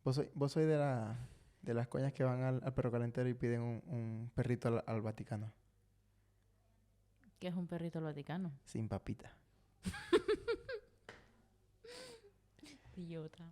Vos sois de las coñas que van al perro calentero y piden un perrito al Vaticano. ¿Qué es un perrito al Vaticano? Sin papita. Y otra.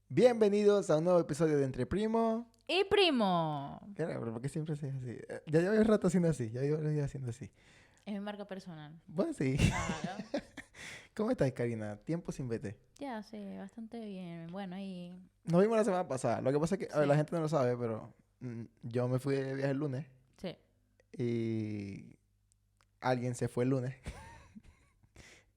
Bienvenidos a un nuevo episodio de Entre Primo. ¡Y primo! Pero ¿por qué siempre se hace así? Ya llevo un rato haciendo así. Ya llevo días haciendo así. Es mi marca personal. Bueno, sí. Claro. ¿Cómo estás, Karina? Tiempo sin vete. Ya, sí, bastante bien. Bueno, y... Nos vimos la semana pasada. Lo que pasa es que, a ver, Sí. la gente no lo sabe, pero yo me fui de viaje el lunes Sí. y alguien se fue el lunes.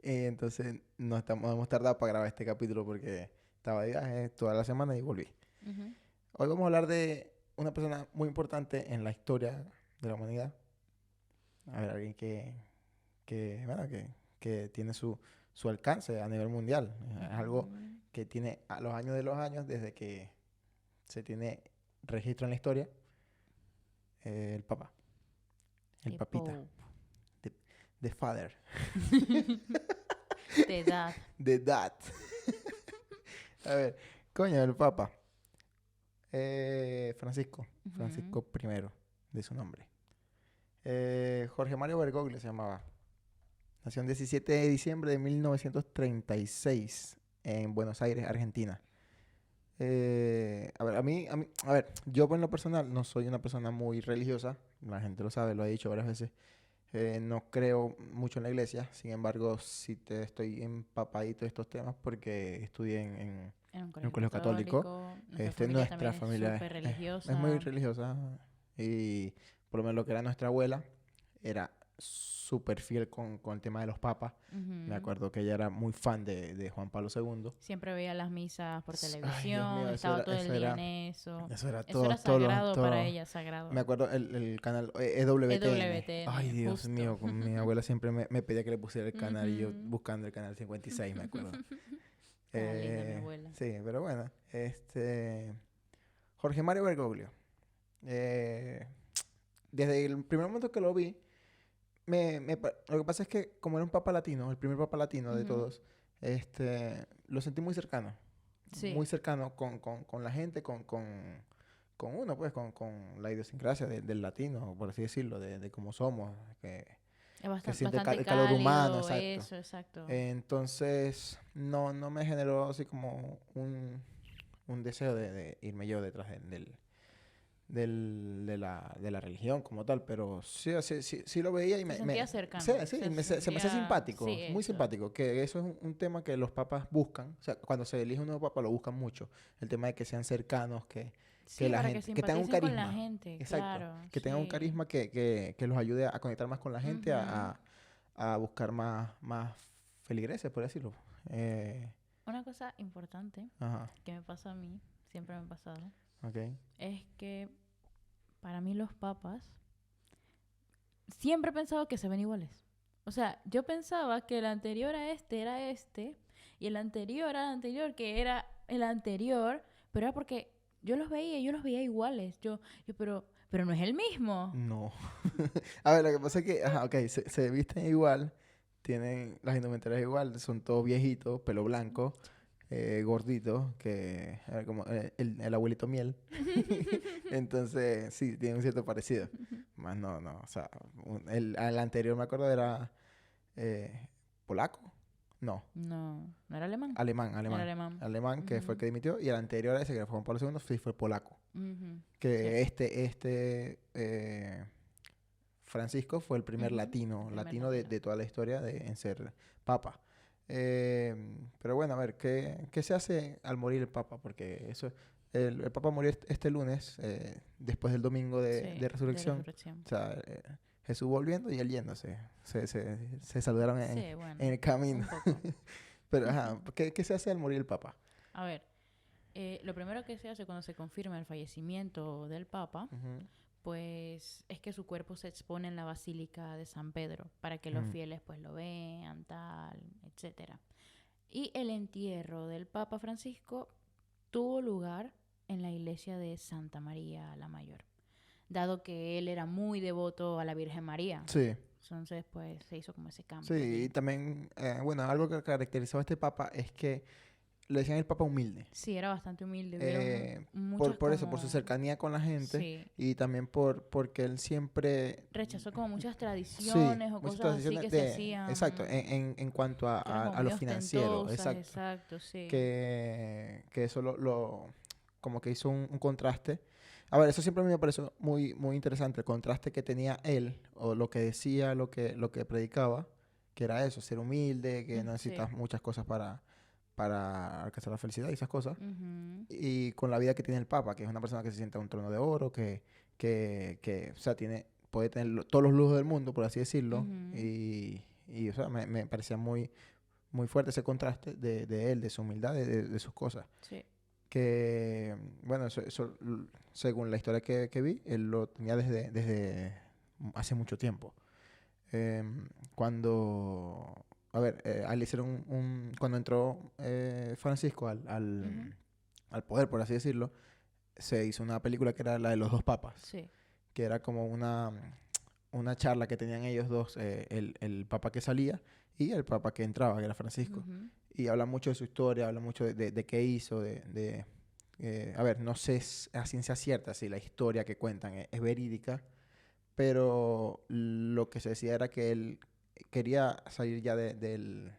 Y entonces nos hemos tardado para grabar este capítulo porque estaba de viaje toda la semana y volví. Ujú. Hoy vamos a hablar de una persona muy importante en la historia de la humanidad. A ver, alguien bueno, que tiene su alcance a nivel mundial. Es algo Ujú. que tiene a los años de los años desde que se tiene registro en la historia. El Papa, el Y Papita, Pope. the Father, De edad. the Dad. A ver, coño, el Papa. Francisco Ujú. I, de su nombre. Jorge Mario Bergoglio se llamaba. Nació el 17 de diciembre de 1936 en Buenos Aires, Argentina. A ver, yo en lo personal no soy una persona muy religiosa, la gente lo sabe, lo he dicho varias veces. No creo mucho en la iglesia, sin embargo, sí te estoy empapadito de estos temas porque estudié En un en un colegio colegio católico. católico. Nuestra familia Nuestra también es familia súper es muy religiosa. religiosa y por lo menos lo que era nuestra abuela era súper fiel con el tema de los papas. Me Ujú. acuerdo que ella era muy fan de Juan Pablo II. Siempre veía las misas por Ay, Dios televisión, mío, estaba todo el día en eso. eso era Eso era todo, sagrado para todo. ella, Me sagrado. acuerdo el canal EWTN. Ay, EWTN, Dios justo. mío, mi abuela siempre me pedía que le pusiera el canal y yo Ujú. buscando el canal 56, me acuerdo. Estaba linda mi abuela. Sí, pero bueno, Jorge Mario Bergoglio. Eh, Desde el primer momento que lo vi, lo que pasa es que como era un papa latino, el primer papa latino de Ujú. todos, lo sentí muy Sí, cercano con la gente, con uno, pues, con la idiosincrasia del latino, por así decirlo, de cómo somos, es que siente bastante el calor humano, cálido, exacto. eso, exacto. Entonces, no me generó así como un deseo de irme yo detrás de la religión como tal, pero sí lo veía y Se sentía sí, cercano, sí, se se me hacía sentía, sí, simpático, muy eso. simpático, que eso es un tema que los papas buscan, o sea, cuando se elige un nuevo papa lo buscan mucho, el tema de que sean cercanos, que Sí, la para que gente, que tengan un simpaticen con la carisma, gente, exacto, claro, que tengan un sí. carisma que los ayude a conectar más con la gente, Ujú. a buscar más feligreses, por decirlo. Una cosa importante Ajá, que me pasa a mí, siempre me ha pasado, ok. es que para mí los papas siempre he pensado que se ven iguales. O sea, yo pensaba que el anterior a este era este y el anterior al anterior que era el anterior, pero era porque yo los veía iguales. Pero no es el mismo. No. A ver, lo que pasa es que, ajá, ok, se visten igual, tienen las indumentarias igual, son todos viejitos, pelo blanco, gorditos, como el abuelito miel. Entonces, sí, tiene un cierto parecido. Más no, o sea, el anterior me acuerdo era eh, polaco. No, No, no era alemán. alemán, Era alemán. alemán. Alemán, que fue el Ujú, que dimitió, y el anterior a ese, que fue Juan Pablo II, sí fue polaco. ujú, sí. Que Francisco fue el primer Ujú, el latino, primer latino latino. de toda la historia en ser papa. Pero bueno, a ver, ¿qué se hace al morir el papa? Porque el papa murió este lunes, después del domingo de Sí, de resurrección. resurrección. O sea, Jesús volviendo y él yéndose. Se saludaron Sí, en bueno, el camino. un poco. Pero, ajá, ¿qué se hace al morir el papa? A ver, lo primero que se hace cuando se confirma el fallecimiento del Papa, Ujú, pues es que su cuerpo se expone en la Basílica de San Pedro para que los ujú, fieles pues lo vean, tal, etcétera. Y el entierro del Papa Francisco tuvo lugar en la iglesia de Santa María la Mayor, dado que él era muy devoto a la Virgen María. Sí, Entonces, pues, se hizo como ese sí, cambio y allí. también, bueno, algo que caracterizaba a este papa es que le decían el papa humilde. Sí, era bastante humilde. Hubieron Eh, muchas por eso, por su como... cercanía con la gente Sí. y también porque él siempre, Rechazó como muchas sí, tradiciones o muchas cosas así tradiciones que se exacto, hacían, en cuanto que eran como a lo muy financiero, ostentosas, exacto, exacto, sí. que eso como que hizo un contraste. A ver, eso siempre a mí me pareció muy interesante, el contraste que tenía él, o lo que decía, lo que predicaba, que era eso, ser humilde, que no Sí. necesitas muchas cosas para alcanzar la felicidad y esas cosas Ujú, y con la vida que tiene el Papa, que es una persona que se sienta en un trono de oro, o sea, puede tener todos los lujos del mundo, por así decirlo, ujú, o sea, me parecía muy fuerte ese contraste de él, de su humildad, de sus cosas. sí. Que, bueno, según la historia que vi, él lo tenía desde hace mucho tiempo. Cuando, a ver, a él le hicieron cuando entró Francisco Ujú, al poder, por así decirlo, se hizo una película que era la de los dos papas, sí. que era como una charla que tenían ellos dos, el papa que salía y el papa que entraba, que era Francisco. Ujú, Y habla mucho de su historia, habla mucho de qué hizo, a ver, no sé a ciencia cierta si la historia que cuentan es verídica, pero lo que se decía era que él quería salir ya del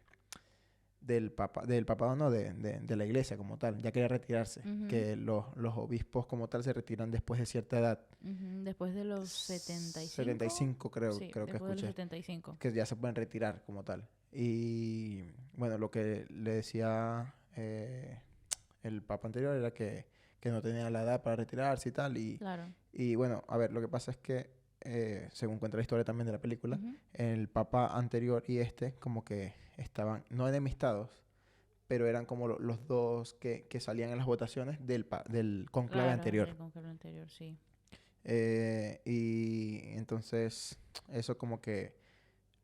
papado, no, de la iglesia como tal, ya quería retirarse, ujú, que los obispos como tal se retiran después de cierta edad, ujú. Después de los 75. 75 Sí, creo que después de los escuché, 75. que ya se pueden retirar como tal. Y bueno, lo que le decía el papa anterior era que no tenía la edad para retirarse y tal, Claro. y bueno, a ver, lo que pasa es que, según cuenta la historia también de la película, Ujú. el papa anterior y este como que estaban, no enemistados, pero eran como los dos que salían en las votaciones del conclave Claro, anterior. del conclave anterior, sí. Y entonces eso como que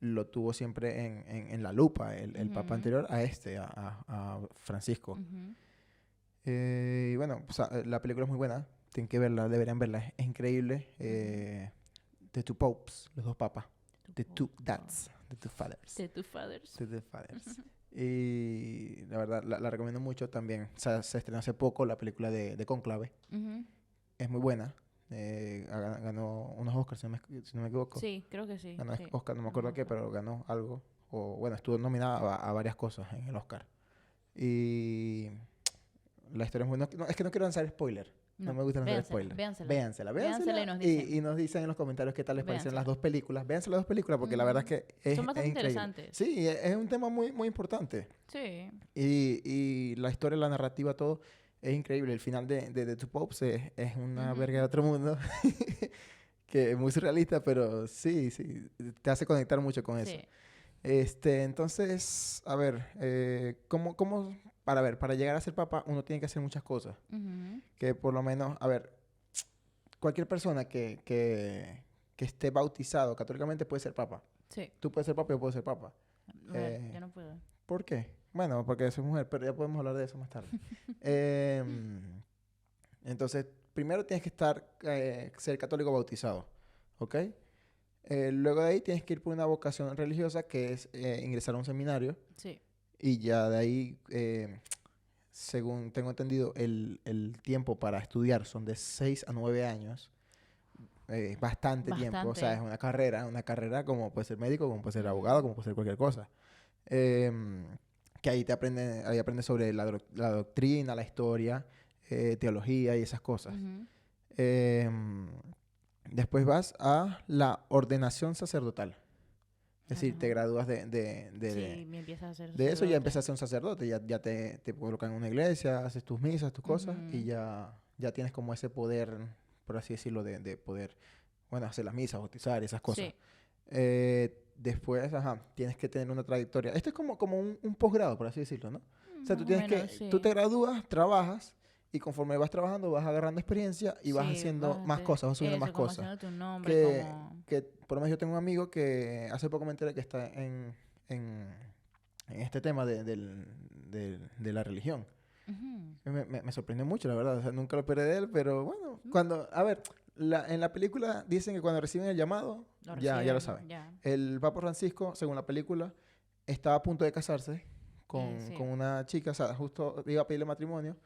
lo tuvo siempre en la lupa, el papa Ujú, anterior a a Francisco. ujú. Y bueno, pues, la película es muy buena, tienen que verla, deberían verla, es increíble. Ujú. The Two Popes, los dos papas. Tu The Two popa. Dads, The Two Fathers. De tus fathers. The Two Fathers. Y la verdad, la recomiendo mucho también. O sea, se estrenó hace poco la película de Cónclave. Ujú. Es muy buena. Ganó unos Oscars, si no me equivoco. Sí, creo que sí, Ganó sí. Oscar, no me Unos acuerdo qué, Oscar. pero ganó algo. O bueno, estuvo nominada a varias cosas en el Oscar. Y la historia es muy... es que no quiero lanzar spoiler. No No, me gusta lanzar véansela, spoiler. véansela. Véansela, Véansela y véansela. nos Y dicen. nos dicen en los comentarios qué tal les parecieron las Véansela. dos películas. Véanse las dos películas porque la verdad es Ujú. que Son es bastante increíble. interesantes. Sí, es un tema muy importante. Sí. Y la historia, la narrativa, todo es increíble. El final de The Two Popes es una Ujú. verga de otro mundo. Que es muy surrealista, pero sí, te hace conectar mucho con eso. Sí. Entonces, a ver, para llegar a ser papa uno tiene que hacer muchas cosas. Ujú. Que por lo menos, a ver, cualquier persona que esté bautizado católicamente puede ser papa. Sí. Tú puedes ser papa y yo puedo ser papa. A ver, Eh, yo no puedo. ¿Por qué? Bueno, porque soy mujer, pero ya podemos hablar de eso más tarde. Em, entonces, primero tienes que ser católico bautizado, ¿ok? Luego de ahí tienes que ir por una vocación religiosa que es ingresar a un seminario Sí. y ya de ahí, según tengo entendido, el tiempo para estudiar son de 6 a 9 años. Bastante tiempo, o sea, es Bastante. una carrera como puede ser médico, como puede ser abogado, Ujú. como puede ser cualquier cosa. Em, que ahí aprendes sobre la doctrina, la historia, teología y esas cosas. Ujú. Em, Después vas a la ordenación sacerdotal. Es decir, te Ajá. gradúas Sí, me empiezas a ser de eso y ya empiezas sacerdote. a ser un sacerdote. Ya te colocan en una iglesia, haces tus misas, tus cosas y Ujú. ya tienes como ese poder, por así decirlo, de poder, bueno, hacer las misas, bautizar y esas cosas. Sí. Después, ajá, tienes que tener una trayectoria. Esto es como un posgrado, por así decirlo, ¿no? O sea, Más o menos, tú te sí. gradúas, trabajas y conforme vas trabajando vas agarrando experiencia y vas Sí, haciendo vas a más hacer cosas, vas subiendo más eso, como cosas. haciéndote un nombre, Que, como... que por lo menos yo tengo un amigo que hace poco me enteré que está en este tema de la religión. Ujú. Me sorprendió mucho, la verdad. O sea, nunca lo esperé de él, pero bueno, a ver, en la película dicen que cuando reciben el llamado, Lo ya lo reciben, saben. ya. El Papa Francisco, según la película, estaba a punto de casarse Sí. con una chica, o sea, justo iba a pedirle matrimonio,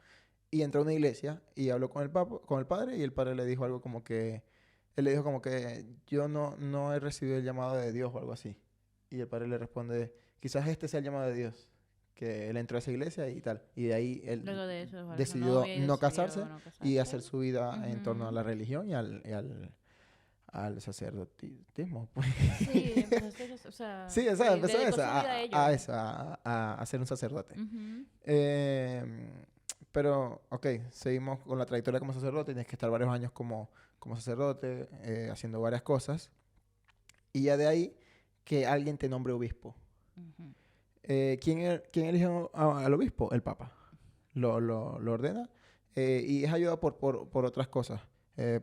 y entró a una iglesia y habló con el papa, con el padre, y el padre le dijo algo como que, él le dijo como que yo no he recibido el llamado de Dios o algo así. Y el padre le responde, quizás este sea el llamado de Dios, que él entró a esa iglesia y tal. Y de ahí él Luego de eso dejó a su decidió novia y no decidió casarse no y casarse. hacer su vida en torno a Ujú. la religión al sacerdotismo. Pues. Sí, empezaste, o sea, Sí, o sea, sí, empezó dedicó eso, su vida a a ello. eso, a ser un sacerdote. Ujú. Pero, ok, seguimos con la trayectoria como sacerdote. Tienes que estar varios años como sacerdote, haciendo varias cosas. Y ya de ahí que alguien te nombre obispo. Ujú. ¿Quién eligió al obispo? El Papa. Lo ordena. Y es ayudado por otras cosas.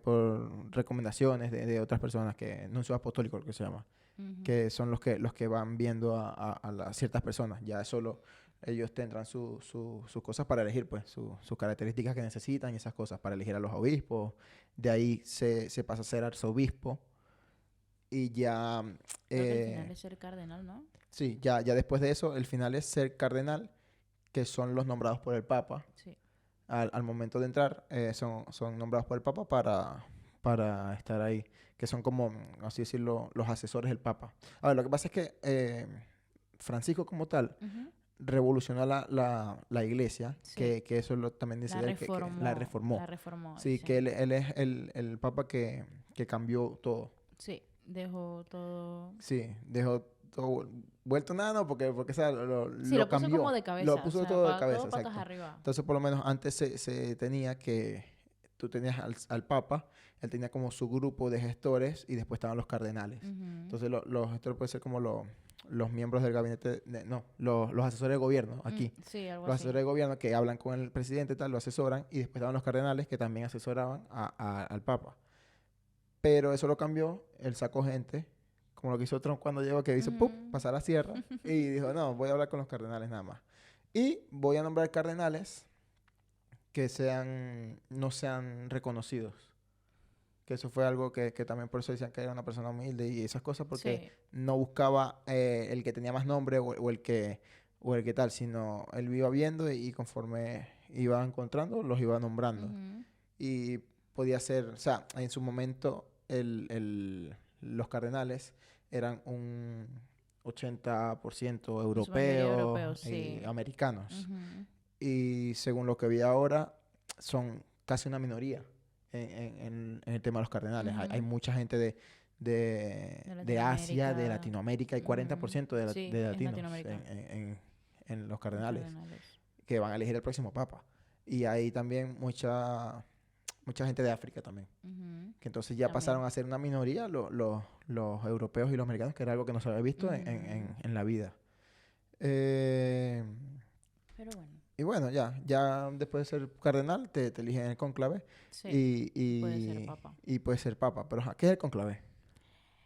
Por recomendaciones de otras personas, que nuncio apostólico, lo que se llama. Ujú. Que son los que van viendo a las ciertas personas. Ya solo ellos tendrán sus cosas para elegir, pues, sus características que necesitan y esas cosas para elegir a los obispos. De ahí se pasa a ser arzobispo. Y ya, Creo que el final eh, es ser cardenal, ¿no? sí, ya después de eso, el final es ser cardenal, que son los nombrados por el Papa. Sí. Al momento de entrar, son nombrados por el Papa para estar ahí, que son como, así decirlo, los asesores del Papa. A ver, lo que pasa es que Francisco como tal Ujú. revolucionó la iglesia, Sí. que eso también dice La él, que la reformó. La reformó. reformó, Sí, sí. que él es el Papa que cambió todo. Sí. Dejó todo. Sí, dejó todo vuelto nada, no, porque o sea, Sí, lo lo puso como cambió, de lo cabeza. O puso sea, todo de cabeza, todo patas exacto. arriba. Entonces, por lo menos antes se tenía que, tú tenías al Papa, él tenía como su grupo de gestores y después estaban los cardenales. Ujú. Entonces, los gestores pueden ser como los miembros del gabinete, no, los asesores de gobierno aquí. Sí, algo Los así. asesores de gobierno que hablan con el presidente y tal, lo asesoran, y después estaban los cardenales que también asesoraban al Papa. Pero eso lo cambió, él sacó gente, como lo que hizo Trump cuando llegó, que hizo, ¡pup!, Ujú. pasar la sierra, y dijo, no, voy a hablar con los cardenales nada más. Y voy a nombrar cardenales que no sean reconocidos. Que eso fue algo que también por eso decían que era una persona humilde y esas cosas, porque Sí. no buscaba el que tenía más nombre o el que tal, sino él iba viendo y conforme iba encontrando, los iba nombrando. Ujú. Y podía ser, o sea, en su momento los cardenales eran un 80% En su mayoría europeos europeos, y sí. americanos. Ujú. Y según lo que vi ahora, son casi una minoría en el tema de los cardenales. Hay Ujú. mucha gente De de Asia, de Latinoamérica. Latinoamérica, hay Ujú. 40% Sí, de es latinos Latinoamérica. en los Los cardenales, cardenales. que van a elegir el próximo papa. Y hay también mucha gente de África también. Ujú. Que entonces ya pasaron También. a ser una minoría los europeos y los americanos, que era algo que no se había visto Ujú. en la vida. Eh, Pero bueno, y bueno, ya después de ser cardenal, te eligen el cónclave sí, y, puede ser y, papa. y puedes ser papa. Pero, ajá, ¿qué es el cónclave?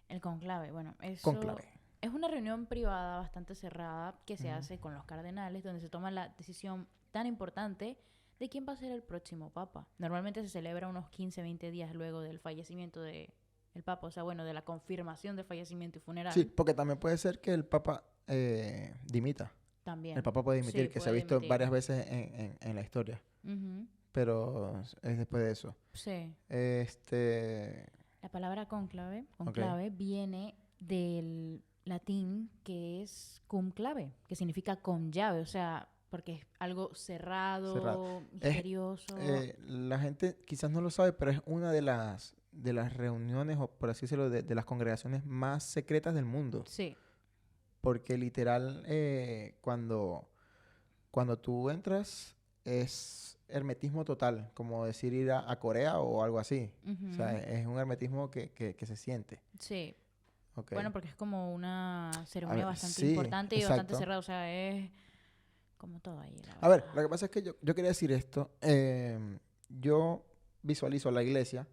El conclave, bueno, Cónclave. eso es una reunión privada bastante cerrada que se Ujú. hace con los cardenales, donde se toma la decisión tan importante de quién va a ser el próximo papa. Normalmente se celebra unos 15, 20 días luego del fallecimiento de el papa, o sea, bueno, de la confirmación del fallecimiento y Sí, funeral. porque también puede ser que el papa dimita. El También, papa puede sí, dimitir, que se ha puede visto dimitir. varias veces en la historia. Ujú. Pero es después de eso. Sí. Este. La palabra Ok. conclave viene del latín que es cum clave, que significa con llave, o sea, porque es algo Cerrado. cerrado, Es, misterioso. la gente quizás no lo sabe, pero es una de las reuniones, o por así decirlo, de las congregaciones más secretas del mundo. Sí. Porque literal, cuando tú entras, es hermetismo total, como decir ir a Corea o algo así. O sea, Ujú. es un hermetismo que se siente. Sí. Ok. Bueno, porque es como una A ceremonia ver, bastante sí, importante y bastante exacto. cerrada, o sea, es como todo ahí, la A ver, verdad. lo que pasa es que yo quería decir esto. Yo visualizo a la iglesia,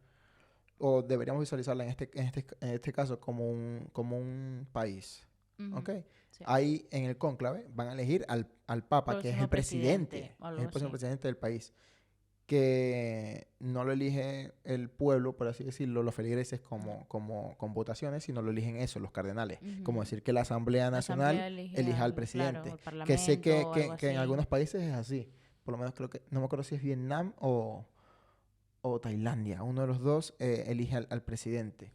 o deberíamos visualizarla en este caso como un país. ¿Ok? Ujú. Sí. ahí en el cónclave van a elegir al Papa, que es Próximo el presidente, presidente, o es algo el próximo así. presidente del país, que no lo elige el pueblo, por así decirlo, los feligreses No. como con votaciones, sino lo eligen eso, los cardenales. Como Ujú. decir que la Asamblea La Nacional asamblea elige elija al claro, presidente. el Que sé parlamento o algo que en así. algunos países es así. Por lo menos creo que, no me acuerdo si es Vietnam o Tailandia. Uno de los dos elige al presidente.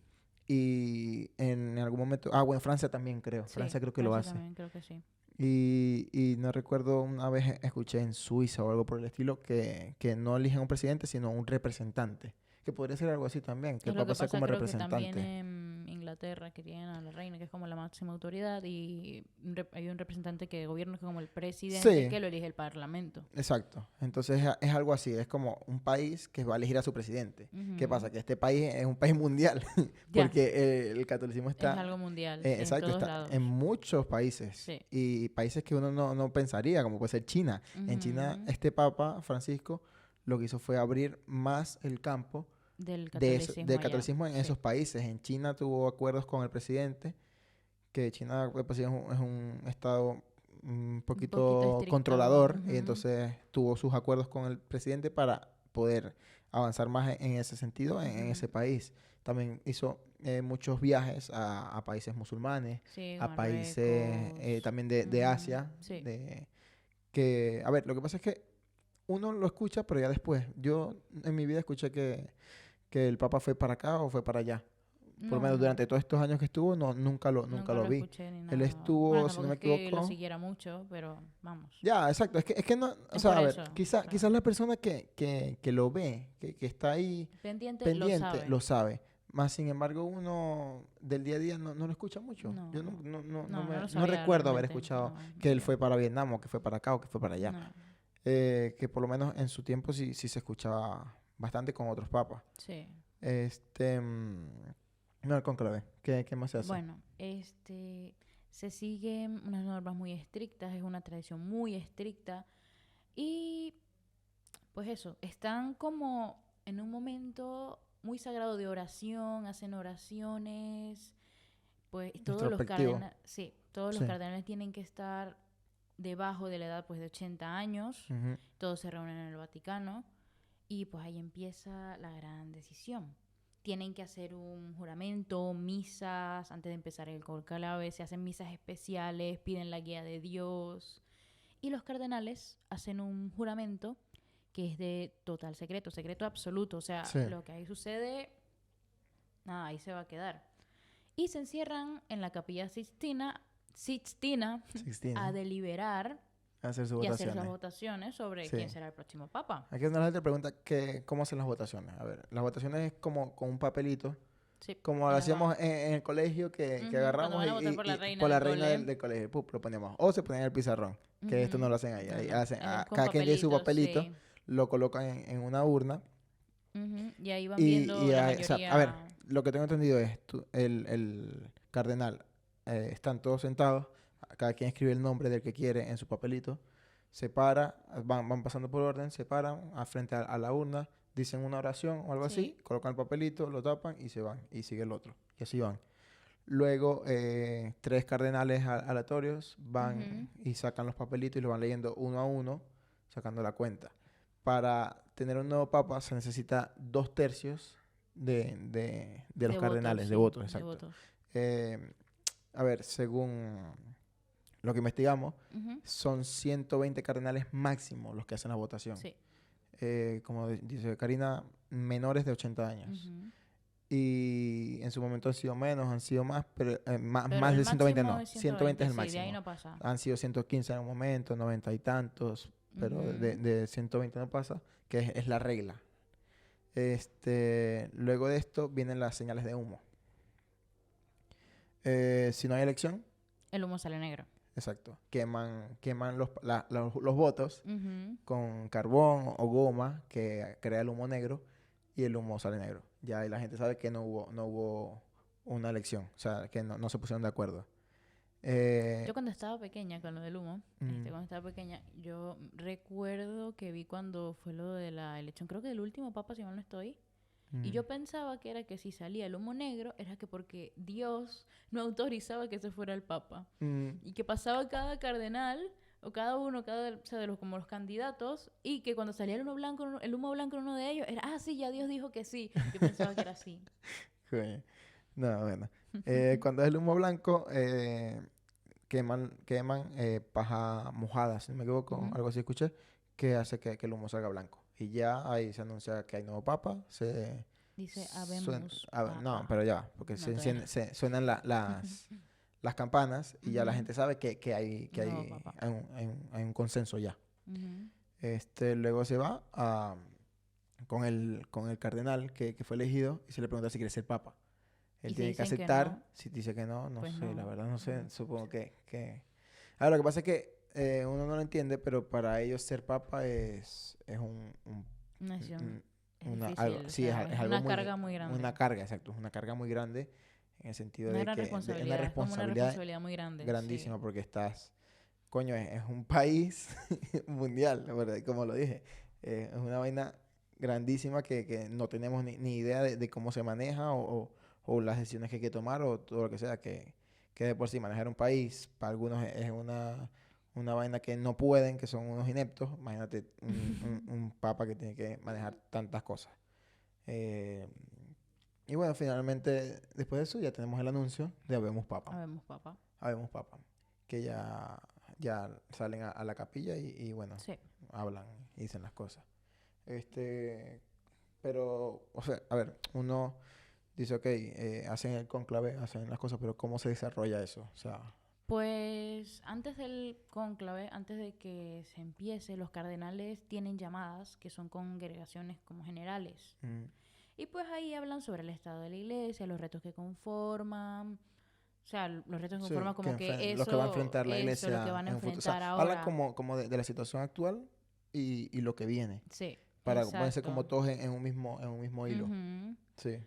Y en algún momento, bueno, Francia también creo. Sí, Francia creo que lo Francia hace. también creo que sí. Y no recuerdo, una vez escuché en Suiza o algo por el estilo que no eligen un presidente, sino un representante. Que podría ser algo así también, que Es el lo Papa que sea pasa, como creo que también representante. en Inglaterra, que tienen a la reina, que es como la máxima autoridad, y hay un representante que gobierna, que es como el presidente, Sí, que lo elige el parlamento. exacto. Entonces es algo así, es como un país que va a elegir a su presidente. ¿Qué Ujú. pasa? Que este país es un país mundial, Ya, porque el catolicismo es está, algo mundial, sí, en exacto, todos está en lados. muchos países. Sí. Y países que uno no pensaría, como puede ser China. En China, Ujú. este Papa, Francisco, lo que hizo fue abrir más el campo Del del catolicismo allá, catolicismo en sí. esos países. En China tuvo acuerdos con el presidente, que China pues, sí, es un estado un Un poquito poquito estricto. controlador y Ujú. entonces tuvo sus acuerdos con el presidente para poder avanzar más en ese sentido en Ujú. ese país. También hizo muchos viajes a países musulmanes, Sí, a países Marruecos. también de Ujú. Asia, Sí. a ver, lo que pasa es que uno lo escucha, pero ya después. Yo en mi vida escuché que el Papa fue para acá o fue para allá. Por lo No, menos no. durante todos estos años que estuvo, nunca Nunca lo lo vi. escuché ni Él nada. Bueno, estuvo, si no tampoco me es que lo equivoco. siguiera mucho, pero vamos. Ya, exacto. Es que no, o Es sea, por a ver, eso. O sea, quizás la persona que lo ve, que está ahí pendiente lo pendiente, sabe. lo sabe. Más sin embargo, uno del día a día no lo escucha mucho. No, Yo no lo no sabía recuerdo haber realmente. escuchado No, que ni él yo. fue para Vietnam o que fue para acá o que fue para allá. No, Que por lo menos en su tiempo sí se escuchaba bastante con otros papas. sí. Este, no, el cónclave. ¿Qué más se hace? Bueno, se siguen unas normas muy estrictas, es una tradición muy estricta y pues eso, están como en un momento muy sagrado de oración, hacen oraciones, pues todos los Introspectivo. cardenales, sí, todos los Sí. cardenales tienen que estar debajo de la edad pues de 80 años, Ujú. todos se reúnen en el Vaticano y pues ahí empieza la gran decisión. Tienen que hacer un juramento, misas, antes de empezar el conclave, se hacen misas especiales, piden la guía de Dios. Y los cardenales hacen un juramento que es de total secreto, secreto absoluto. O sea, Sí. lo que ahí sucede, nada, ahí se va a quedar. Y se encierran en la capilla Sixtina a Sixtina. deliberar Hacer sus y hacer las votaciones. votaciones sobre Sí. quién será el próximo papa. Aquí es donde la gente pregunta cómo hacen las votaciones. A ver, las votaciones es como con un papelito, Sí, como lo ellos van. hacíamos en el colegio, que Ujú, cuando agarramos van a votar por la reina por la del reina cole. del colegio, ¡pup! Lo poníamos. O se ponían en el pizarrón, que esto no Ujú. lo hacen ahí. No, Ahí no. hacen, Es con cada quien tiene su papelitos, papelito, sí. lo colocan en una urna. Ujú. Y ahí van viendo la O sea, a ver, mayoría. lo que tengo entendido es, el cardenal, están todos sentados, cada quien escribe el nombre del que quiere en su papelito, se para, van pasando por orden, se paran frente a la urna, dicen una oración o algo Sí. así, colocan el papelito, lo tapan y se van, y sigue el otro, y así van. Luego, tres cardenales aleatorios van Ujú. y sacan los papelitos y los van leyendo uno a uno, sacando la cuenta. Para tener un nuevo papa se necesita 2/3 de los De votos, cardenales, de sí. votos, De exacto. votos. A ver, según lo que investigamos, Ujú. son 120 cardenales máximo los que hacen la votación. Sí. Como dice Karina, menores de 80 años. Ujú. Y en su momento han sido menos, han sido más, pero Pero más el de 120 máximo no. es 120 es el sí, de ahí máximo. no pasa. Han sido 115 en un momento, 90 y tantos, pero Ujú. de 120 no pasa, que es la regla. Luego de esto vienen las señales de humo. Si no hay elección, El humo sale negro. exacto, queman los votos Ujú. con carbón o goma que crea el humo negro y el humo sale negro. Ya ahí la gente sabe que no hubo una elección, o sea, que no se pusieron de acuerdo. Yo cuando estaba pequeña, con lo del humo, Mm, cuando estaba pequeña, yo recuerdo que vi cuando fue lo de la elección, creo que del último papa, si mal no estoy, Y Mm. yo pensaba que era que si salía el humo negro, era que porque Dios no autorizaba que se fuera el Papa. Mm. Y que pasaba cada cardenal, o cada uno, o sea, de los, como los candidatos, y que cuando salía el humo blanco en uno de ellos, era, ah, sí, ya Dios dijo que sí. Yo pensaba que era así. Coño. No, bueno. Cuando es el humo blanco, queman paja mojada, si no me equivoco, Ujú. algo así escuché, que hace que el humo salga blanco. Y ya ahí se anuncia que hay nuevo papa, Dice, habemos no, Papa. pero ya, va, porque No, todavía no. suenan las campanas y ya la Ujú. gente sabe que hay, Un nuevo Papa. hay un consenso ya. Ujú. Luego se va con el cardenal que fue elegido y se le pregunta si quiere ser papa. Y Él si tiene que dicen que aceptar. no, Si dice que no, no pues sé, la no. verdad no sé. No, Supongo sí. que... Ahora, lo que pasa es que uno no lo entiende, pero para ellos ser papa es Una decisión un- es algo, difícil, o sí, sea, es es algo una muy, carga muy una grande. carga, exacto, es una carga muy grande en el sentido Una de gran que es una responsabilidad, es como una responsabilidad responsabilidad muy grande, sí. grandísima porque coño, es un país mundial, la verdad, como lo dije, es una vaina grandísima que no tenemos ni idea de cómo se maneja o las decisiones que hay que tomar o todo lo que sea, que de por sí manejar un país para algunos es una vaina que no pueden, que son unos ineptos. Imagínate un papa que tiene que manejar tantas cosas. Eh, y bueno, finalmente, después de eso ya tenemos el anuncio de Habemos Papa. Habemos Papa. Habemos Papa. Que ya salen a la capilla y bueno, Sí. hablan y dicen las cosas. Pero, o sea, a ver, uno dice, ok, hacen el conclave, hacen las cosas, pero ¿cómo se desarrolla eso? O sea, Pues antes del cónclave, antes de que se empiece, los cardenales tienen llamadas que son congregaciones como generales. mm, Y pues ahí hablan sobre el estado de la iglesia, los retos que conforman. O sea, los retos que sí, conforman como que los que va a eso, enfrentar la eso, lo que iglesia van a en un futuro. O sea, enfrentar hablan ahora. como de la situación actual y lo que viene, Sí, para ponerse exacto. como todos en un mismo hilo. Ujú. Sí.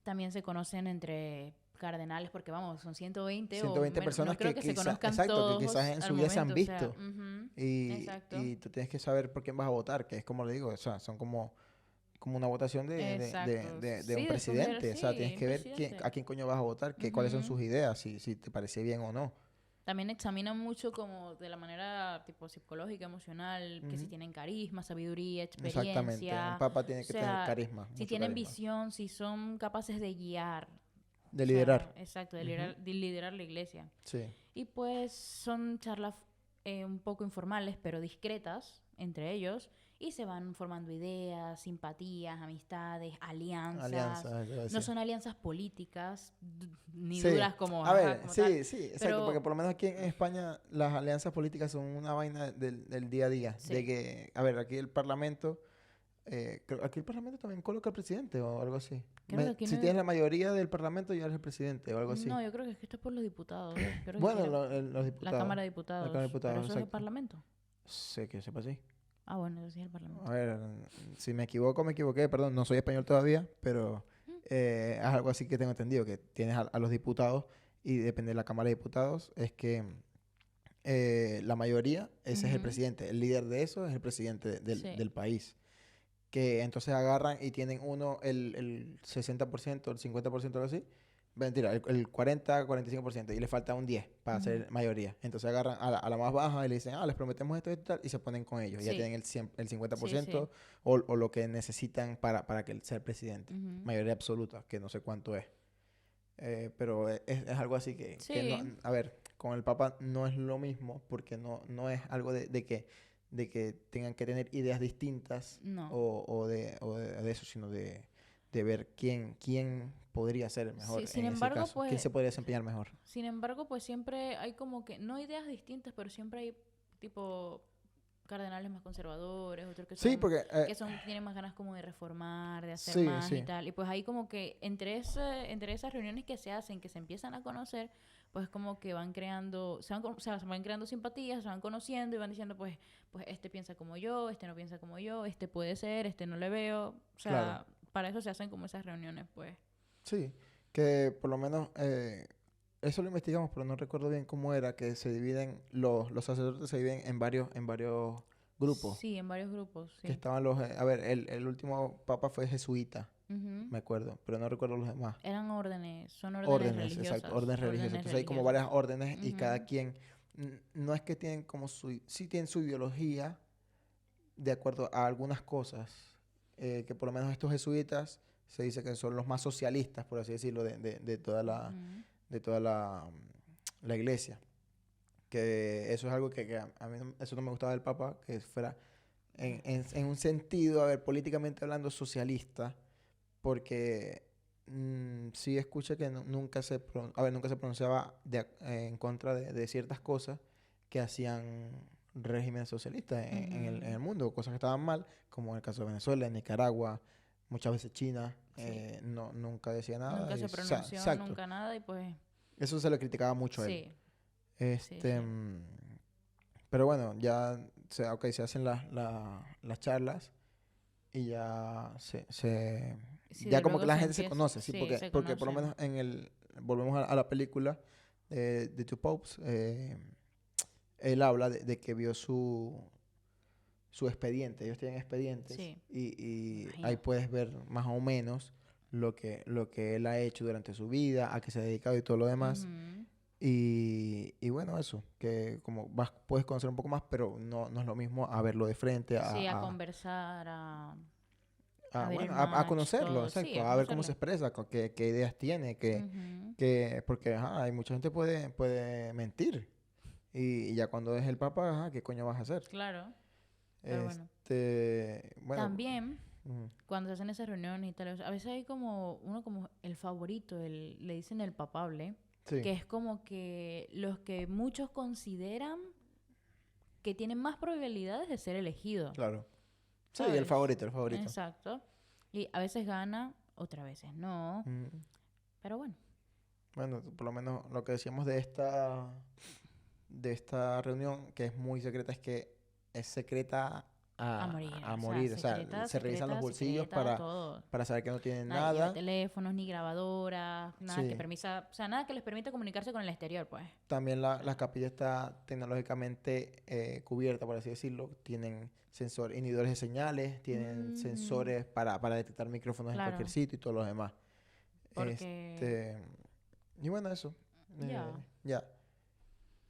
También se conocen entre cardenales, porque vamos, son 120 o 120 no personas creo que que se quizás, conozcan exacto, que quizás todos en al su vida se han momento, o sea, visto. ujú, exacto, Y tú tienes que saber por quién vas a votar, que es como le digo, o sea, son como una votación exacto. de un Sí, de escoger, presidente. O sea, tienes sí, que ver presidente. a quién coño vas a votar, cuáles son Ujú. sus ideas, si te parece bien o no. También examinan mucho como de la manera tipo psicológica, emocional, que si Ujú. tienen carisma, sabiduría, Exactamente. Un experiencia, papa o tiene que tener sea, carisma, si mucho tienen carisma. visión, si son capaces de guiar, De o liderar. sea, exacto, Ujú. de liderar la iglesia. Sí. Y pues son charlas un poco informales, pero discretas entre ellos. Y se van formando ideas, simpatías, amistades, alianzas. Alianza, te iba a No decir. son alianzas políticas, ni Sí. duras como, A ajá, ver, como tal. sí, exacto, porque Pero por lo menos aquí en España las alianzas políticas son una vaina del día a día. De sí, que, a ver, aquí el Parlamento, aquí el Parlamento también coloca al presidente o algo así. creo que aquí Si no. tienes la mayoría del Parlamento, ya eres el presidente o algo así. No, yo creo que es que esto es por los diputados. Creo que aquí Bueno, era los la diputados, Cámara de la Cámara de Diputados. Pero Diputados, eso es el exacto. Parlamento. Sé que sepa así. Ah, bueno, eso sí es el A Parlamento. ver, si me equivoco, me equivoqué, perdón, no soy español todavía, pero Mm. es algo así que tengo entendido, que tienes a los diputados y depende de la Cámara de Diputados, es que la mayoría, ese es el Ujú. presidente, el líder de eso es el presidente Sí, del país, que entonces agarran y tienen uno el 60%, el 50%, algo así, mentira, el 40-45%, y le falta un 10 para ujú. ser mayoría. Entonces agarran a la más baja y le dicen, les prometemos esto y tal, y se ponen con ellos. Ya Sí, tienen el sí, sí. 50% o lo que necesitan para que él sea el presidente. Ujú. Mayoría absoluta, que no sé cuánto es. Pero es algo así que no, Sí, a ver, con el Papa no es lo mismo porque no es algo de que tengan que tener ideas distintas no. de eso, sino de ver quién podría ser el Sí, mejor en ese caso, quién se podría desempeñar mejor. sin embargo, pues siempre hay como que, no ideas distintas, pero siempre hay tipo cardenales más conservadores, otros Sí, porque tienen más ganas como de reformar, de hacer sí, más y sí, tal. Y pues ahí como que entre esas reuniones que se hacen, que se empiezan a conocer, pues como que van creando, o sea, se van creando simpatías, se van conociendo y van diciendo pues este piensa como yo, este no piensa como yo, este puede ser, este no le veo. O claro, sea, para eso se hacen como esas reuniones, pues. sí, que por lo menos eso lo investigamos, pero no recuerdo bien cómo era, que se dividen, los sacerdotes se dividen en varios grupos. Sí, en varios grupos, Que sí. estaban a ver, el último papa fue jesuita, Ujú. me acuerdo, pero no recuerdo los demás. Eran órdenes, son órdenes Órdenes, exacto, religiosas. órdenes religiosas. Órdenes Entonces hay como varias religiosas. órdenes y cada Ujú, quien, no es que tienen como sí tienen su ideología de acuerdo a algunas cosas, que por lo menos estos jesuitas se dice que son los más socialistas, por así decirlo, ujú. de toda la iglesia. Que eso es algo que a mí eso no me gustaba del Papa, que fuera en un sentido, a ver, políticamente hablando, socialista, porque sí escuché que nunca se pronunciaba en contra de ciertas cosas que hacían regímenes socialistas en el Ujú. mundo, cosas que estaban mal, como en el caso de Venezuela, en Nicaragua, muchas veces China, Sí. nunca decía nada. Nunca se pronunció, Exacto. nunca nada y pues Eso se le criticaba mucho a él. sí, sí, Este, sí. mm, pero bueno, ya se hacen las charlas y ya Sí, ya de como que luego la se gente se empieza, conoce, ¿sí? sí, se Porque por lo conocen. menos volvemos a la película de Two Popes, él habla de que vio su expediente, ellos tienen expedientes Sí, me y ahí imagino. puedes ver más o menos lo que él ha hecho durante su vida, a qué se ha dedicado y todo lo demás. Ujú. Y bueno, eso, que como puedes conocer un poco más, pero no es lo mismo a verlo de frente, Sí, a conversar, a ver el bueno, a match, conocerlo, todo. Sí, exacto, a a ver cómo se conocerlo. expresa, qué ideas tiene, Ujú. porque ajá, hay mucha gente puede mentir. Y ya cuando es el papá, ajá, ¿qué coño vas a hacer? Claro, pero bueno. Bueno, También, mm, cuando se hacen esas reuniones y tal, o sea, a veces hay como uno como el favorito, le dicen el papable, sí, que es como que los que muchos consideran que tienen más probabilidades de ser elegido, claro. Sí, ¿sabes? el favorito. Exacto. Y a veces gana, otras veces no. Mm, Pero bueno, bueno, por lo menos lo que decíamos de esta reunión, que es muy secreta, es que es secreta a morir. a O sea, morir. O sea, secreta, se revisan los secreta, bolsillos secreta, todo. para saber que no tienen Nadie lleva nada. teléfonos, ni grabadoras, nada que Sí. permita, o sea, nada que les permita comunicarse con el exterior, pues. También O la sea, capilla está tecnológicamente cubierta, por así decirlo. Tienen inhibidores de señales, tienen ujú, sensores para detectar micrófonos en cualquier claro, sitio y todo lo demás. porque Este, y bueno, eso. ya. Ya.